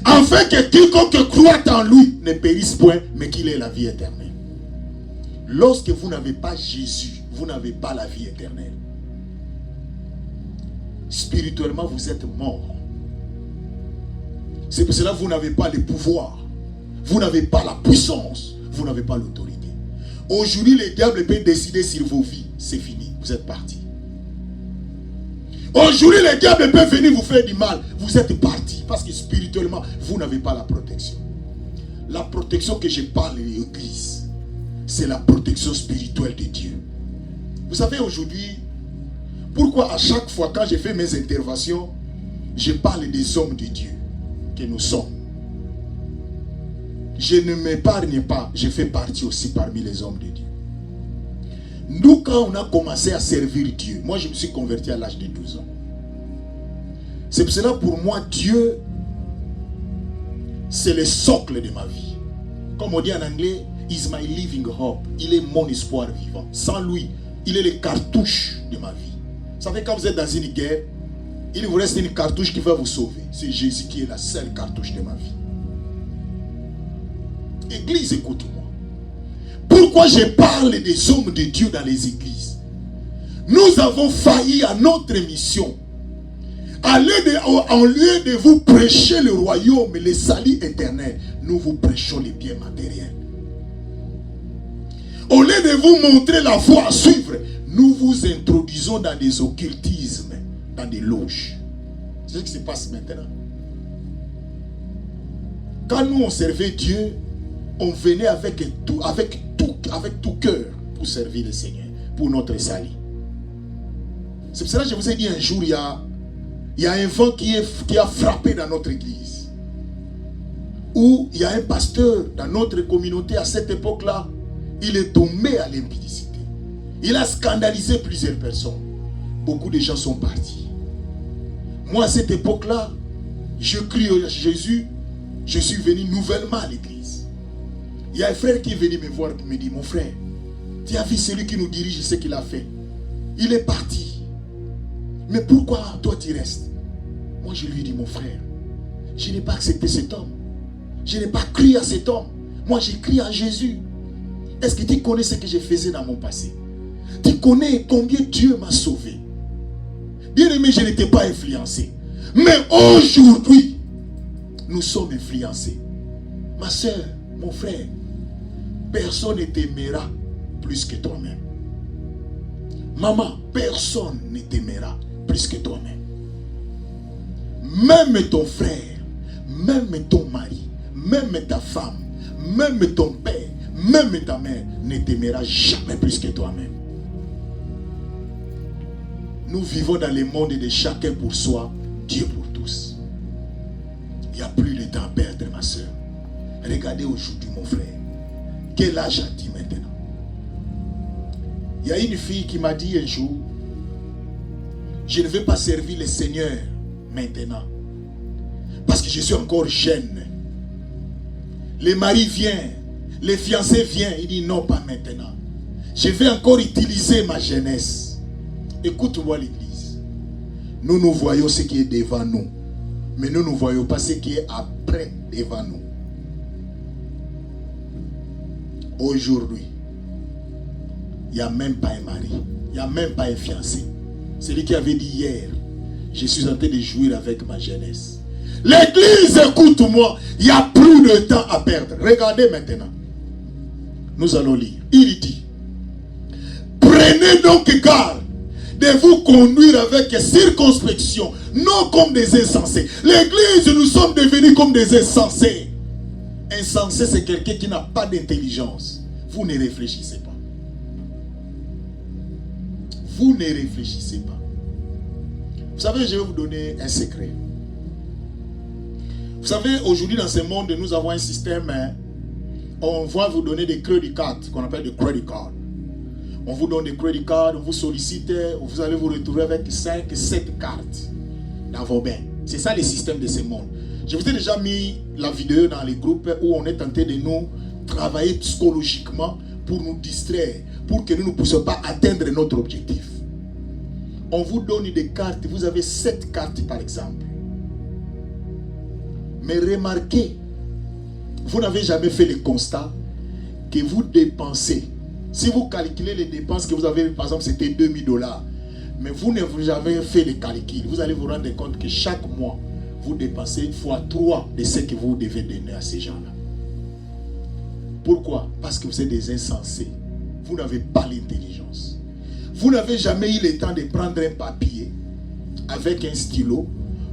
afin que quiconque croit en lui ne périsse point, mais qu'il ait la vie éternelle. Lorsque vous n'avez pas Jésus, vous n'avez pas la vie éternelle. Spirituellement, vous êtes mort. C'est pour cela que vous n'avez pas le pouvoir. Vous n'avez pas la puissance. Vous n'avez pas l'autorité. Aujourd'hui, le diable peut décider sur vos vies. C'est fini. Vous êtes parti. Aujourd'hui, le diable peut venir vous faire du mal. Vous êtes parti. Parce que spirituellement, vous n'avez pas la protection. La protection que je parle de l'église, c'est la protection spirituelle de Dieu. Vous savez, aujourd'hui, pourquoi à chaque fois quand je fais mes interventions, je parle des hommes de Dieu que nous sommes. Je ne m'épargne pas, je fais partie aussi parmi les hommes de Dieu. Nous, quand on a commencé à servir Dieu, moi je me suis converti à l'âge de 12 ans. C'est pour cela, pour moi, Dieu, c'est le socle de ma vie. Comme on dit en anglais, is my living hope. Il est mon espoir vivant. Sans lui, il est le cartouche de ma vie. Vous savez, quand vous êtes dans une guerre, il vous reste une cartouche qui va vous sauver. C'est Jésus qui est la seule cartouche de ma vie. Église, écoute-moi. Pourquoi je parle des hommes de Dieu dans les églises? Nous avons failli à notre mission. En lieu de vous prêcher le royaume et le salut éternel, nous vous prêchons les biens matériels. Au lieu de vous montrer la voie à suivre, nous vous introduisons dans des occultismes, dans des loges. C'est ce qui se passe maintenant. Quand nous on servait Dieu, on venait avec tout cœur pour servir le Seigneur, pour notre salut. C'est pour cela que je vous ai dit un jour, il y a un vent qui a frappé dans notre église. Où il y a un pasteur dans notre communauté à cette époque-là, il est tombé à l'impudicité. Il a scandalisé plusieurs personnes. Beaucoup de gens sont partis. Moi, à cette époque-là, je crie à Jésus. Je suis venu nouvellement à l'église. Il y a un frère qui est venu me voir et me dit, mon frère, tu as vu celui qui nous dirige, ce qu'il a fait. Il est parti. Mais pourquoi toi tu restes? Moi je lui ai dit, mon frère, je n'ai pas accepté cet homme. Je n'ai pas crié à cet homme. Moi j'ai crié à Jésus. Est-ce que tu connais ce que je faisais dans mon passé? Tu connais combien Dieu m'a sauvé? Bien aimé, je n'étais pas influencé. Mais aujourd'hui, nous sommes influencés. Ma soeur, mon frère, personne ne t'aimera plus que toi-même. Maman, personne ne t'aimera plus que toi-même. Même ton frère, même ton mari, même ta femme, même ton père, même ta mère ne t'aimera jamais plus que toi-même. Nous vivons dans le monde de chacun pour soi, Dieu pour tous. Il n'y a plus de temps à perdre, ma soeur. Regardez aujourd'hui, mon frère. Quel âge as-tu maintenant? Il y a une fille qui m'a dit un jour, je ne vais pas servir le Seigneur maintenant. Parce que je suis encore jeune. Le mari vient, les fiancés viennent, il dit non, pas maintenant. Je vais encore utiliser ma jeunesse. Écoute-moi l'église. Nous voyons ce qui est devant nous. Mais nous ne voyons pas ce qui est après devant nous. Aujourd'hui, il n'y a même pas un mari. Il n'y a même pas un fiancé. Celui qui avait dit hier, je suis en train de jouir avec ma jeunesse. L'église, écoute-moi, il n'y a plus de temps à perdre. Regardez maintenant. Nous allons lire. Il dit, prenez donc garde de vous conduire avec circonspection, non comme des insensés. L'église, nous sommes devenus comme des insensés. Insensé, c'est quelqu'un qui n'a pas d'intelligence. Vous ne réfléchissez pas. Vous ne réfléchissez pas. Vous savez, je vais vous donner un secret. Vous savez, aujourd'hui dans ce monde, nous avons un système, on va vous donner des credit cards, qu'on appelle des credit cards. On vous donne des credit cards, on vous sollicite, vous allez vous retrouver avec 5, 7 cartes dans vos mains. C'est ça le système de ce monde. Je vous ai déjà mis la vidéo dans les groupes où on est tenté de nous travailler psychologiquement pour nous distraire, pour que nous ne puissions pas atteindre notre objectif. On vous donne des cartes, vous avez 7 cartes par exemple. Mais remarquez, vous n'avez jamais fait le constat que vous dépensez. Si vous calculez les dépenses que vous avez, par exemple, c'était $2000. Mais vous n'avez jamais fait le calcul. Vous allez vous rendre compte que chaque mois, vous dépensez x3 de ce que vous devez donner à ces gens-là. Pourquoi? Parce que vous êtes des insensés. Vous n'avez pas l'intelligence. Vous n'avez jamais eu le temps de prendre un papier avec un stylo.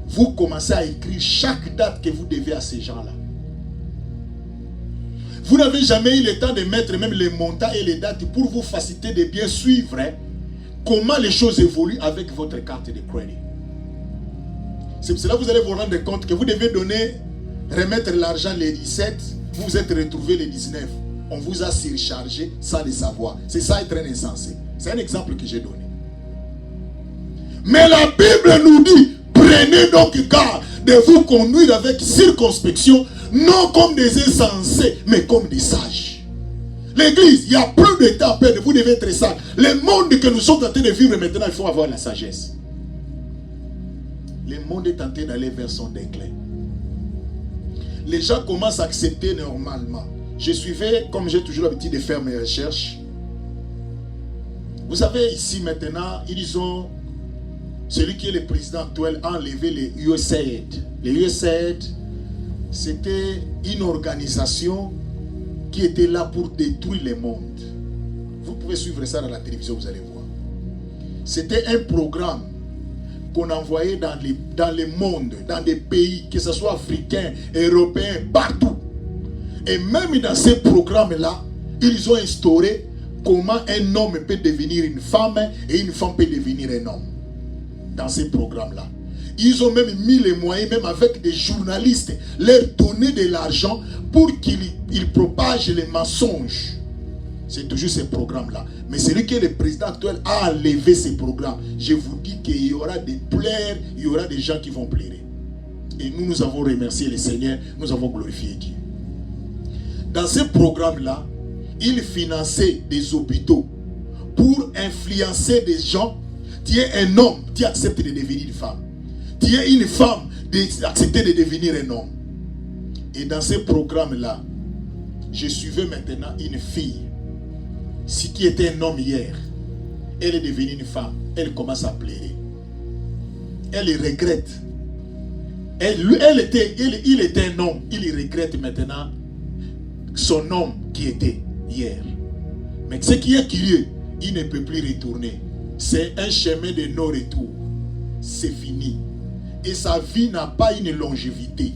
Vous commencez à écrire chaque date que vous devez à ces gens-là. Vous n'avez jamais eu le temps de mettre même les montants et les dates pour vous faciliter de bien suivre comment les choses évoluent avec votre carte de crédit. C'est pour cela que vous allez vous rendre compte que vous devez remettre l'argent les 17, vous vous êtes retrouvé les 19. On vous a surchargé sans le savoir. C'est ça être un insensé. C'est un exemple que j'ai donné. Mais la Bible nous dit, prenez donc garde de vous conduire avec circonspection, non comme des insensés, mais comme des sages. L'église, il n'y a plus de temps à perdre, vous devez être sage. Le monde que nous sommes en train de vivre maintenant, il faut avoir la sagesse. Le monde est en train d'aller vers son déclin. Les gens commencent à accepter normalement. Je suivais, comme j'ai toujours l'habitude de faire mes recherches. Vous savez, ici maintenant, ils ont, celui qui est le président actuel, a enlevé les USAID. Les USAID, c'était une organisation qui était là pour détruire le monde. Vous pouvez suivre ça dans la télévision, vous allez voir. C'était un programme qu'on envoyait dans le monde, dans des pays, que ce soit africains, européens, partout. Et même dans ces programmes-là, ils ont instauré comment un homme peut devenir une femme et une femme peut devenir un homme. Dans ces programmes-là. Ils ont même mis les moyens, même avec des journalistes, leur donner de l'argent pour qu'ils propagent les mensonges. C'est toujours ces programmes-là. Mais celui qui est le président actuel a enlevé ces programmes. Je vous dis qu'il y aura des pleurs, il y aura des gens qui vont pleurer. Et nous avons remercié le Seigneur, nous avons glorifié Dieu. Dans ce programme-là, il finançait des hôpitaux pour influencer des gens. Tu es un homme, tu acceptes de devenir une femme. Tu es une femme, d'accepter de devenir un homme. Et dans ce programme-là, je suivais maintenant une fille. Ce qui était un homme hier, elle est devenue une femme. Elle commence à pleurer. Elle regrette. Il était un homme. Il regrette maintenant son homme qui était hier. Mais ce qui est curieux, il ne peut plus retourner. C'est un chemin de non-retour. C'est fini. Et sa vie n'a pas une longévité.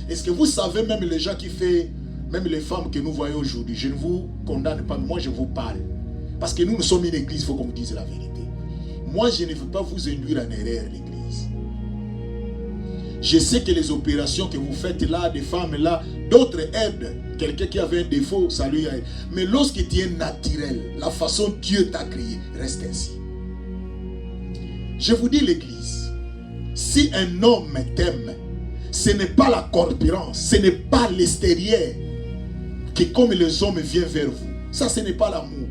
Est-ce que vous savez, même les gens qui font, même les femmes que nous voyons aujourd'hui, je ne vous condamne pas, moi je vous parle. Parce que nous sommes une église, il faut qu'on vous dise la vérité. Moi je ne veux pas vous induire en erreur, l'église. Je sais que les opérations que vous faites là, des femmes là, d'autres aident. Quelqu'un qui avait un défaut, ça lui aide. Mais lorsque tu es naturel, la façon dont Dieu t'a créé, reste ainsi. Je vous dis l'église, si un homme t'aime, ce n'est pas la corpulence, ce n'est pas l'extérieur qui comme les hommes viennent vers vous. Ça, ce n'est pas l'amour.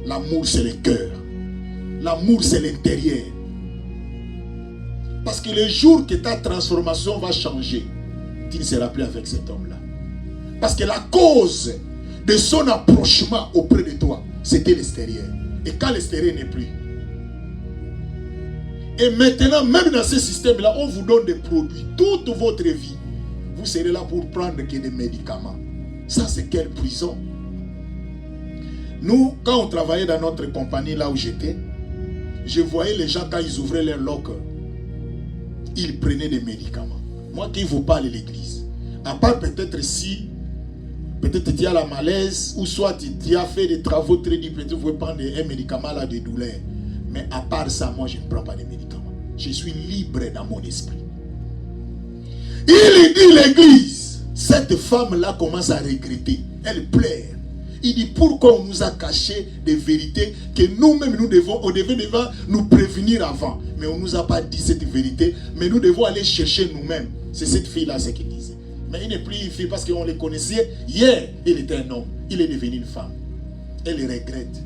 L'amour, c'est le cœur. L'amour, c'est l'intérieur. Parce que le jour que ta transformation va changer, tu ne seras plus avec cet homme-là. Parce que la cause de son approchement auprès de toi, c'était l'extérieur. Et quand l'extérieur n'est plus. Et maintenant, même dans ce système-là, on vous donne des produits. Toute votre vie, vous serez là pour prendre que des médicaments. Ça, c'est quelle prison? Nous, quand on travaillait dans notre compagnie, là où j'étais, je voyais les gens, quand ils ouvraient leur locker, ils prenaient des médicaments. Moi qui vous parle de l'église, à part peut-être si, peut-être tu as la malaise, ou soit tu as fait des travaux très durs, peut-être vous pouvez prendre un médicament là de douleur. Mais à part ça, moi je ne prends pas de médicaments. Je suis libre dans mon esprit. Il dit l'église, cette femme-là commence à regretter. Elle pleure. Il dit pourquoi on nous a caché des vérités que nous-mêmes on devait nous prévenir avant. Mais on ne nous a pas dit cette vérité. Mais nous devons aller chercher nous-mêmes. C'est cette fille-là ce qu'il disait. Mais il n'est plus une fille parce qu'on les connaissait. Hier, il était un homme. Il est devenu une femme. Elle regrette.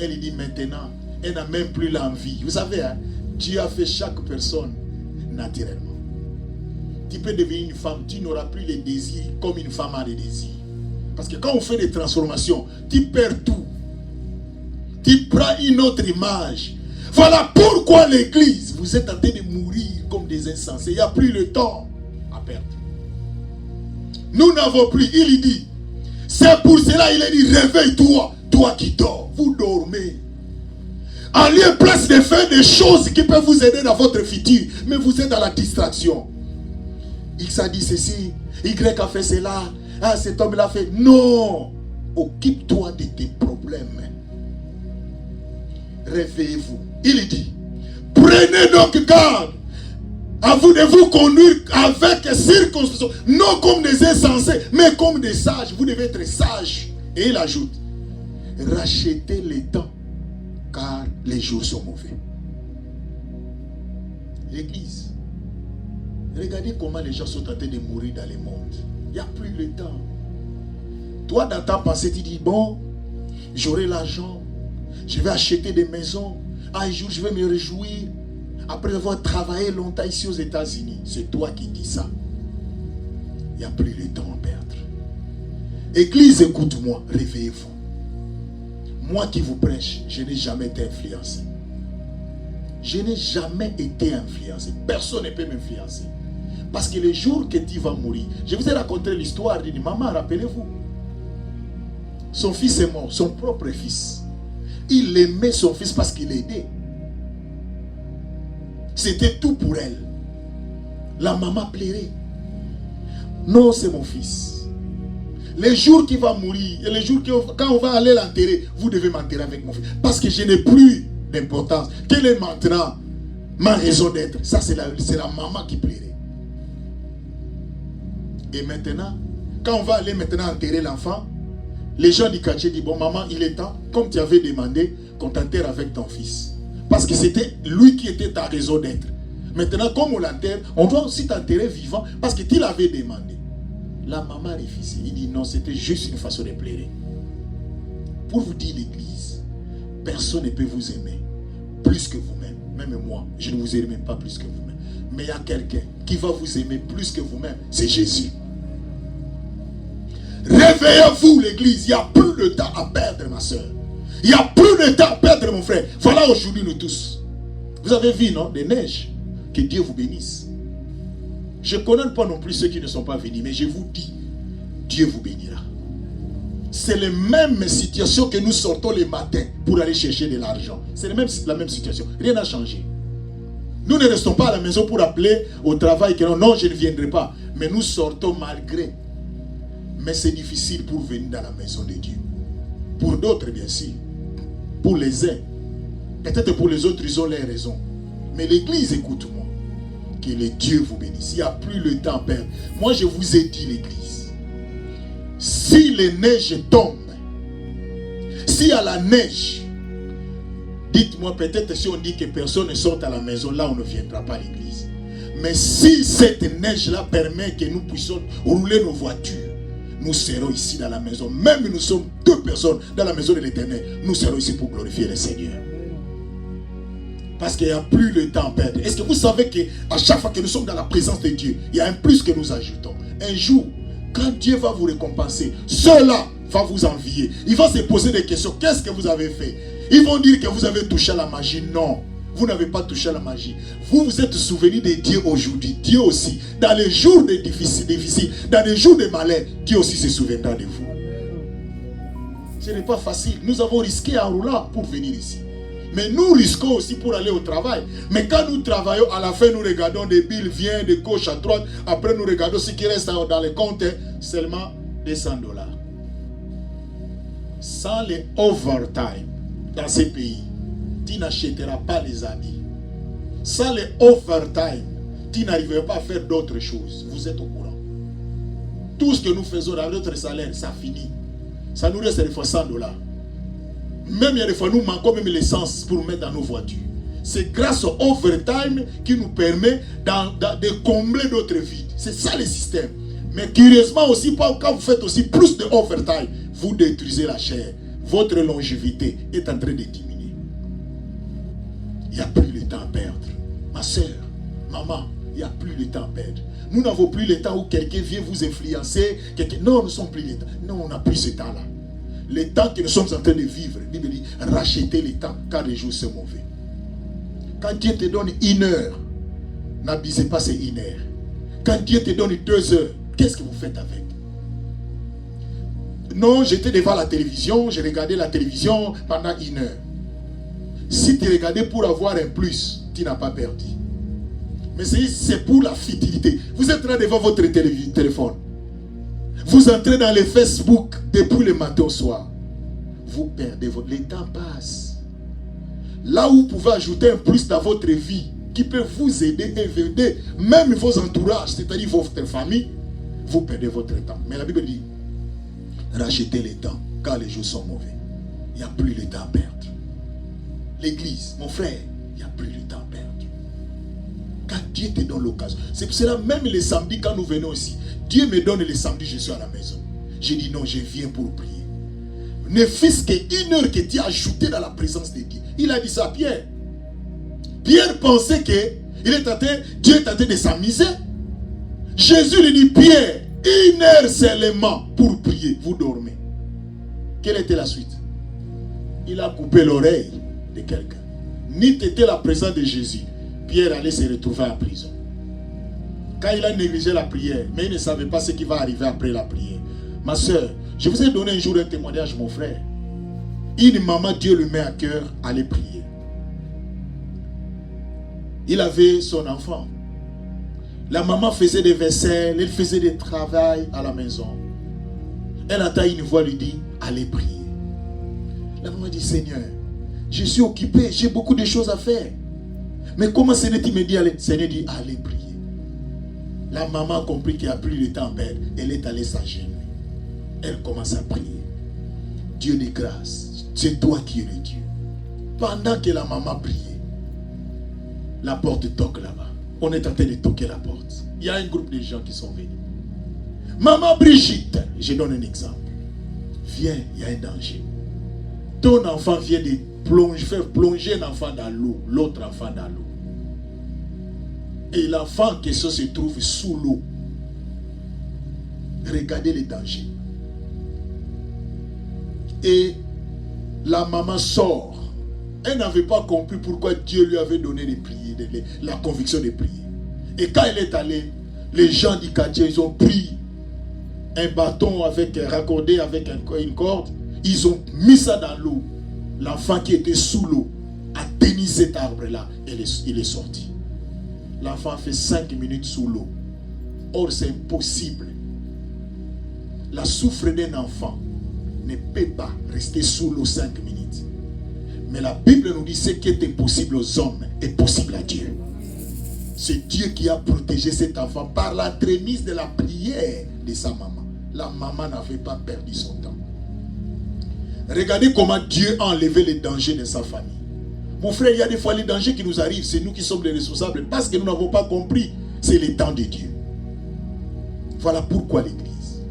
Elle dit maintenant, elle n'a même plus l'envie. Vous savez, hein, Dieu a fait chaque personne naturellement. Tu peux devenir une femme, tu n'auras plus les désirs comme une femme a les désirs. Parce que quand on fait des transformations, tu perds tout. Tu prends une autre image. Voilà pourquoi l'église, vous êtes en train de mourir comme des insensés. Il n'y a plus le temps à perdre. Nous n'avons plus, il dit. C'est pour cela il a dit, réveille-toi, toi qui dors. Vous dormez. En lieu et place de faire des choses qui peuvent vous aider dans votre futur. Mais vous êtes dans la distraction. X a dit ceci, Y a fait cela. Ah, cet homme l'a fait. Non. Occupe-toi de tes problèmes. Réveillez-vous. Il dit, prenez donc garde à vous de vous conduire avec circonspection. Non comme des insensés, mais comme des sages. Vous devez être sages. Et il ajoute, rachetez les temps, car les jours sont mauvais. L'église, regardez comment les gens sont en train de mourir dans le monde. Il n'y a plus le temps. Toi, dans ta pensée, tu dis, bon, j'aurai l'argent, je vais acheter des maisons, un jour je vais me réjouir, après avoir travaillé longtemps ici aux États-Unis. C'est toi qui dis ça. Il n'y a plus le temps à perdre. Église, écoute-moi, réveillez-vous. Moi qui vous prêche, je n'ai jamais été influencé. Je n'ai jamais été influencé. Personne ne peut m'influencer. Parce que le jour que tu vas mourir, je vous ai raconté l'histoire d'une maman, rappelez-vous. Son fils est mort, son propre fils. Il aimait son fils parce qu'il l'aidait. C'était tout pour elle. La maman pleurait. Non, c'est mon fils. Le jour qu'il va mourir, et le jour quand on va aller l'enterrer, vous devez m'enterrer avec mon fils. Parce que je n'ai plus d'importance. Quelle est maintenant ma raison d'être? Ça, c'est la maman qui pleurait. Et maintenant, quand on va aller maintenant enterrer l'enfant, les gens du quartier disent, bon maman, il est temps, comme tu avais demandé, qu'on t'enterre avec ton fils. Parce que c'était lui qui était ta raison d'être. Maintenant, comme on l'enterre, on doit aussi t'enterrer vivant, parce que tu l'avais demandé. La maman refusait. Il dit non, c'était juste une façon de pleurer. Pour vous dire l'église, personne ne peut vous aimer plus que vous-même. Même moi, je ne vous aime même pas plus que vous-même. Mais il y a quelqu'un qui va vous aimer plus que vous-même. C'est Jésus. Réveillez-vous l'église. Il n'y a plus de temps à perdre, ma soeur. Il n'y a plus de temps à perdre, mon frère. Voilà aujourd'hui nous tous. Vous avez vu, non? Des neiges. Que Dieu vous bénisse. Je ne connais pas non plus ceux qui ne sont pas venus, mais je vous dis, Dieu vous bénira. C'est la même situation que nous sortons les matins pour aller chercher de l'argent. C'est la même situation. Rien n'a changé. Nous ne restons pas à la maison pour appeler au travail que non, je ne viendrai pas. Mais nous sortons malgré. Mais c'est difficile pour venir dans la maison de Dieu. Pour d'autres, bien sûr. Pour les uns. Peut-être pour les autres, ils ont les raisons. Mais l'église, écoute-moi. Que le Dieu vous bénisse. Il n'y a plus le temps à perdre. Moi, je vous ai dit, l'église. Si les neiges tombent, s'il y a la neige, dites-moi, peut-être si on dit que personne ne sort à la maison, là, on ne viendra pas à l'église. Mais si cette neige-là permet que nous puissions rouler nos voitures, nous serons ici dans la maison. Même nous sommes 2 personnes dans la maison de l'Éternel. Nous serons ici pour glorifier le Seigneur. Parce qu'il n'y a plus le temps à perdre. Est-ce que vous savez qu'à chaque fois que nous sommes dans la présence de Dieu, il y a un plus que nous ajoutons. Un jour, quand Dieu va vous récompenser, ceux-là vont vous envier. Ils vont se poser des questions. Qu'est-ce que vous avez fait? Ils vont dire que vous avez touché à la magie. Non, vous n'avez pas touché à la magie. Vous vous êtes souvenu de Dieu aujourd'hui. Dieu aussi, dans les jours difficiles, dans les jours de malheur, Dieu aussi se souviendra de vous. Ce n'est pas facile. Nous avons risqué en roulant pour venir ici. Mais nous risquons aussi pour aller au travail. Mais quand nous travaillons, à la fin, nous regardons des billes, viennent de gauche à droite. Après, nous regardons ce qui reste dans les comptes, seulement $200. Sans les overtime dans ces pays, tu n'achèteras pas les habits. Sans les overtime, tu n'arriveras pas à faire d'autres choses. Vous êtes au courant. Tout ce que nous faisons dans notre salaire, ça finit. Ça nous reste des fois $100. Même il y a des fois, nous manquons même l'essence pour mettre dans nos voitures. C'est grâce au overtime qui nous permet de combler d'autres vides. C'est ça le système. Mais curieusement aussi, quand vous faites aussi plus de overtime, vous détruisez la chair. Votre longévité est en train de diminuer. Il n'y a plus le temps à perdre. Ma soeur, maman, il n'y a plus le temps à perdre. Nous n'avons plus le temps où quelqu'un vient vous influencer. Non, nous ne sommes plus le temps. Non, on n'a plus ce temps-là. Le temps que nous sommes en train de vivre, la Bible dit, rachetez le temps car les jours sont mauvais. Quand Dieu te donne 1 heure, n'abusez pas ces 1 heure. Quand Dieu te donne 2 heures, qu'est-ce que vous faites avec? Non, j'étais devant la télévision, j'ai regardé la télévision pendant 1 heure. Si tu regardais pour avoir un plus, tu n'as pas perdu. Mais c'est pour la futilité. Vous êtes là devant votre téléphone. Vous entrez dans les Facebook depuis le matin au soir. Vous perdez votre... Le temps passe. Là où vous pouvez ajouter un plus dans votre vie qui peut vous aider et aider même vos entourages, c'est-à-dire votre famille, vous perdez votre temps. Mais la Bible dit, rachetez le temps car les jours sont mauvais. Il n'y a plus le temps à perdre. L'église, mon frère, il n'y a plus le temps à perdre. Quand Dieu te donne l'occasion. C'est pour cela même les samedis quand nous venons ici, Dieu me donne les samedis, je suis à la maison. J'ai dit non, je viens pour prier. Ne fût-ce qu'1 heure que Dieu a ajouté dans la présence de Dieu. Il a dit ça à Pierre. Pierre pensait que Dieu est en train de s'amuser. Jésus lui dit, Pierre, 1 heure seulement pour prier, vous dormez. Quelle était la suite? Il a coupé l'oreille de quelqu'un. Ni était la présence de Jésus, Pierre allait se retrouver en prison. Quand il a négligé la prière, mais il ne savait pas ce qui va arriver après la prière. Ma soeur, je vous ai donné un jour un témoignage, mon frère. Une maman, Dieu lui met à cœur, aller prier. Il avait son enfant. La maman faisait des vaisselles, elle faisait des travail à la maison. Elle entend une voix lui dit, allez prier. La maman dit, Seigneur, je suis occupé, j'ai beaucoup de choses à faire. Mais comment Seigneur me dit, allez? Seigneur dit, allez prier. La maman a compris qu'il n'y a plus de temps à perdre. Elle est allée s'agenouiller. Elle commence à prier. Dieu de grâce, c'est toi qui es le Dieu. Pendant que la maman priait, la porte toque là-bas. On est en train de toquer la porte. Il y a un groupe de gens qui sont venus. Maman Brigitte, je donne un exemple. Viens, il y a un danger. Ton enfant vient de faire plonger un enfant dans l'eau, l'autre enfant dans l'eau. Et l'enfant en question se trouve sous l'eau. Regardez les dangers. Et la maman sort. Elle n'avait pas compris pourquoi Dieu lui avait donné de prier, la conviction de prier. Et quand elle est allée, les gens du quartier, ils ont pris un bâton raccordé avec une corde. Ils ont mis ça dans l'eau. L'enfant qui était sous l'eau a tenu cet arbre-là et il est sorti. L'enfant a fait 5 minutes sous l'eau. Or, c'est impossible. La souffle d'un enfant ne peut pas rester sous l'eau 5 minutes. Mais la Bible nous dit ce qui est impossible aux hommes est possible à Dieu. C'est Dieu qui a protégé cet enfant par l'entremise de la prière de sa maman. La maman n'avait pas perdu son temps. Regardez comment Dieu a enlevé les dangers de sa famille. Mon frère, il y a des fois les dangers qui nous arrivent, c'est nous qui sommes les responsables parce que nous n'avons pas compris. C'est le temps de Dieu. Voilà pourquoi l'Église.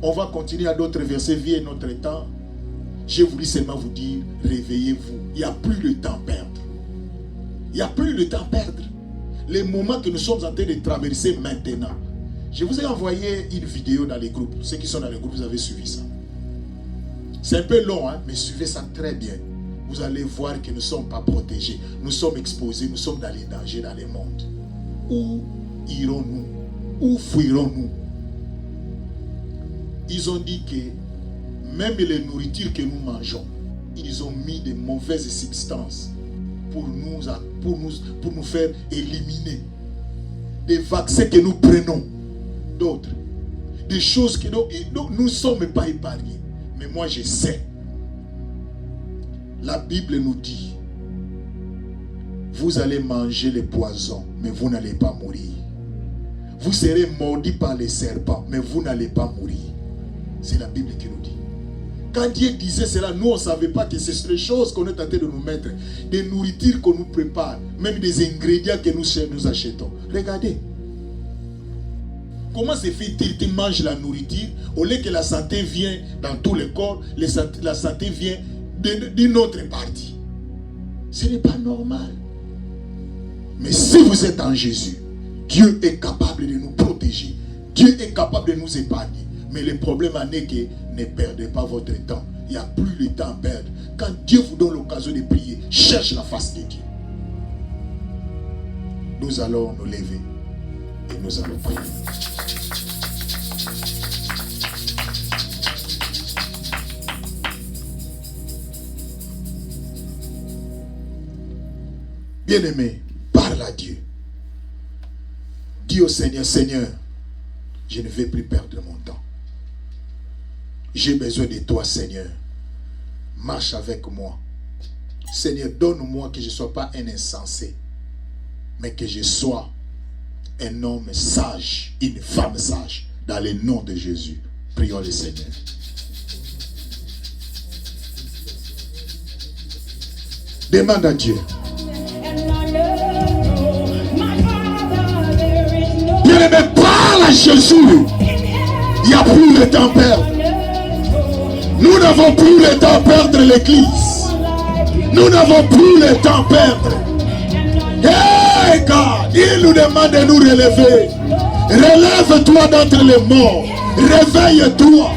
On va continuer à d'autres versets, vie et notre temps. J'ai voulu seulement vous dire, réveillez-vous. Il n'y a plus de temps à perdre. Il n'y a plus de temps à perdre. Les moments que nous sommes en train de traverser maintenant. Je vous ai envoyé une vidéo dans les groupes. Ceux qui sont dans les groupes, vous avez suivi ça. C'est un peu long, hein, mais suivez ça très bien. Vous allez voir que nous ne sommes pas protégés. Nous sommes exposés, nous sommes dans les dangers, dans les mondes. Où irons-nous? Où fuirons-nous? Ils ont dit que même les nourritures que nous mangeons, ils ont mis de mauvaises substances pour nous faire éliminer. Des vaccins que nous prenons, d'autres. Des choses que nous ne sommes pas épargnés. Mais moi je sais. La Bible nous dit, vous allez manger les poisons, mais vous n'allez pas mourir. Vous serez mordus par les serpents, mais vous n'allez pas mourir. C'est la Bible qui nous dit. Quand Dieu disait cela, nous on ne savait pas que c'est les choses qu'on est en train de nous mettre. Des nourritures qu'on nous prépare, même des ingrédients que nous achetons. Regardez. Comment se fait-il qu'ils mangent la nourriture au lieu que la santé vient dans tout le corps, la santé vient d'une autre partie? Ce n'est pas normal. Mais si vous êtes en Jésus, Dieu est capable de nous protéger. Dieu est capable de nous épargner. Mais le problème en est que ne perdez pas votre temps. Il n'y a plus de temps à perdre. Quand Dieu vous donne l'occasion de prier, cherche la face de Dieu. Nous allons nous lever et nous allons prier. Bien-aimé, parle à Dieu. Dis au Seigneur, Seigneur, je ne vais plus perdre mon temps. J'ai besoin de toi, Seigneur. Marche avec moi. Seigneur, donne-moi que je ne sois pas un insensé, mais que je sois un homme sage, une femme sage, dans le nom de Jésus. Prions le Seigneur. Demande à Dieu. Bien-aimé, parle à Jésus. Il n'y a plus de temps à perdre. Nous n'avons plus le temps à perdre l'église. Nous n'avons plus le temps à perdre. Hey God, il nous demande de nous relever. Relève-toi d'entre les morts. Réveille-toi.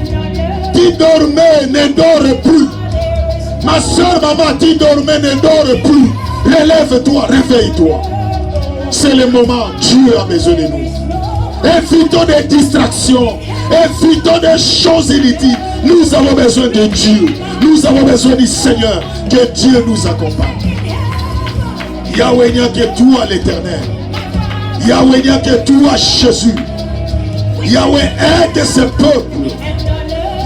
Tu dormais, ne dors plus. Ma soeur, maman, tu dormais, ne dors plus. Relève-toi, réveille-toi. C'est le moment. Dieu a besoin de nous. Évitons des distractions. Évitons des choses inutiles. Nous avons besoin de Dieu. Nous avons besoin du Seigneur. Que Dieu nous accompagne. Yahweh n'y a que toi l'éternel. Yahweh n'y a que toi Jésus. Yahweh aide ce peuple.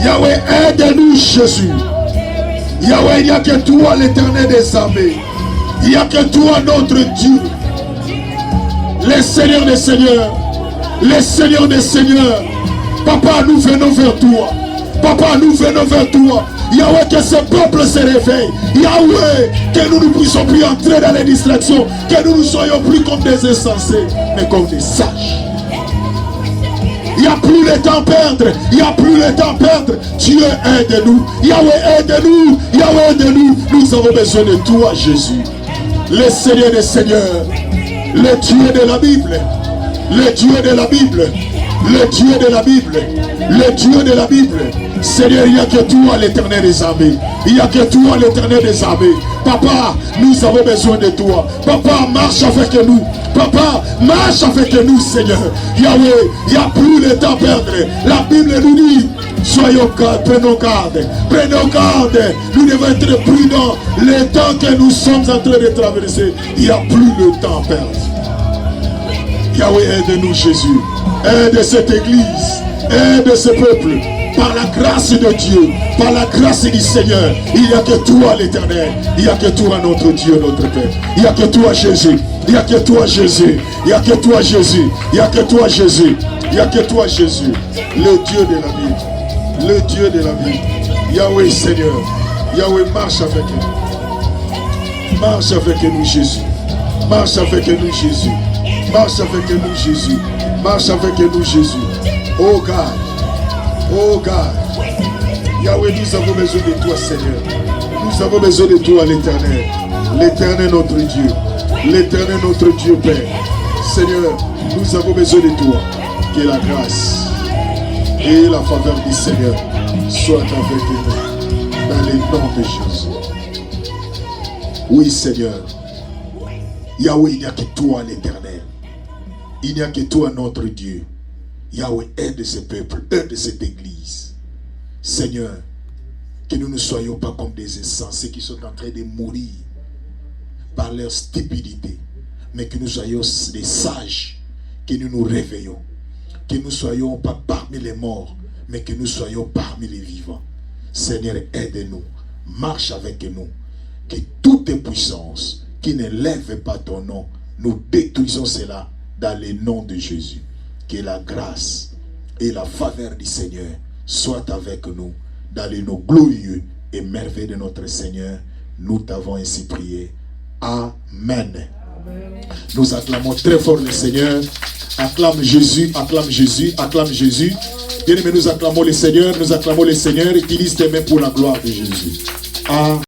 Yahweh aide-nous Jésus. Yahweh n'y a que toi l'éternel des armées. Il n'y a que toi notre Dieu. Le Seigneur des Seigneurs. Le Seigneur des Seigneurs. Papa, nous venons vers toi. Papa, nous venons vers toi. Yahweh, que ce peuple se réveille. Yahweh, que nous ne puissions plus entrer dans les distractions. Que nous ne soyons plus comme des insensés, mais comme des sages. Il n'y a plus le temps à perdre. Il n'y a plus le temps à perdre. Dieu aide-nous. Yahweh aide-nous. Yahweh aide-nous. Nous avons besoin de toi, Jésus. Le Seigneur des Seigneurs. Le Dieu de la Bible. Le Dieu de la Bible. Le Dieu de la Bible. Le Dieu de la Bible. Seigneur, il n'y a que toi l'éternel des armées. Il n'y a que toi l'éternel des armées. Papa, nous avons besoin de toi. Papa, marche avec nous. Papa, marche avec nous, Seigneur. Yahweh, il n'y a plus de temps à perdre. La Bible nous dit, soyons garde, prenons garde. Prenons garde. Nous devons être prudents. Le temps que nous sommes en train de traverser, il n'y a plus de temps à perdre. Yahweh, aide-nous, Jésus. Aide cette église. Aide ce peuple. Par la grâce de Dieu, par la grâce du Seigneur, il n'y a que toi l'Éternel, il n'y a que toi notre Dieu, notre Père, il n'y a que toi Jésus, il n'y a que toi Jésus, il n'y a que toi Jésus, il n'y a que toi Jésus, il n'y a que toi Jésus, le Dieu de la vie, le Dieu de la vie. Yahweh Seigneur, Yahweh marche avec nous, marche avec nous Jésus, marche avec nous Jésus, marche avec nous Jésus, marche avec nous Jésus. Oh God, oh God, Yahweh, nous avons besoin de toi Seigneur, nous avons besoin de toi l'Éternel, l'Éternel notre Dieu, l'Éternel notre Dieu Père. Seigneur, nous avons besoin de toi, que la grâce et la faveur du Seigneur soient avec nous, dans le nom de Jésus. Oui Seigneur, Yahweh, il n'y a que toi l'Éternel, il n'y a que toi notre Dieu. Yahweh, aide ce peuple, aide cette église. Seigneur, que nous ne soyons pas comme des insensés qui sont en train de mourir par leur stupidité, mais que nous soyons des sages, que nous nous réveillons, que nous ne soyons pas parmi les morts, mais que nous soyons parmi les vivants. Seigneur, aide-nous, marche avec nous, que toute puissance qui ne lève pas ton nom, nous détruisons cela dans le nom de Jésus. Que la grâce et la faveur du Seigneur soient avec nous dans les noms glorieux et merveilleux de notre Seigneur. Nous t'avons ainsi prié. Amen. Amen. Nous acclamons très fort le Seigneur. Acclame Jésus, acclame Jésus, acclame Jésus. Bien aimé, nous acclamons le Seigneur, nous acclamons le Seigneur. Utilise tes mains pour la gloire de Jésus. Amen.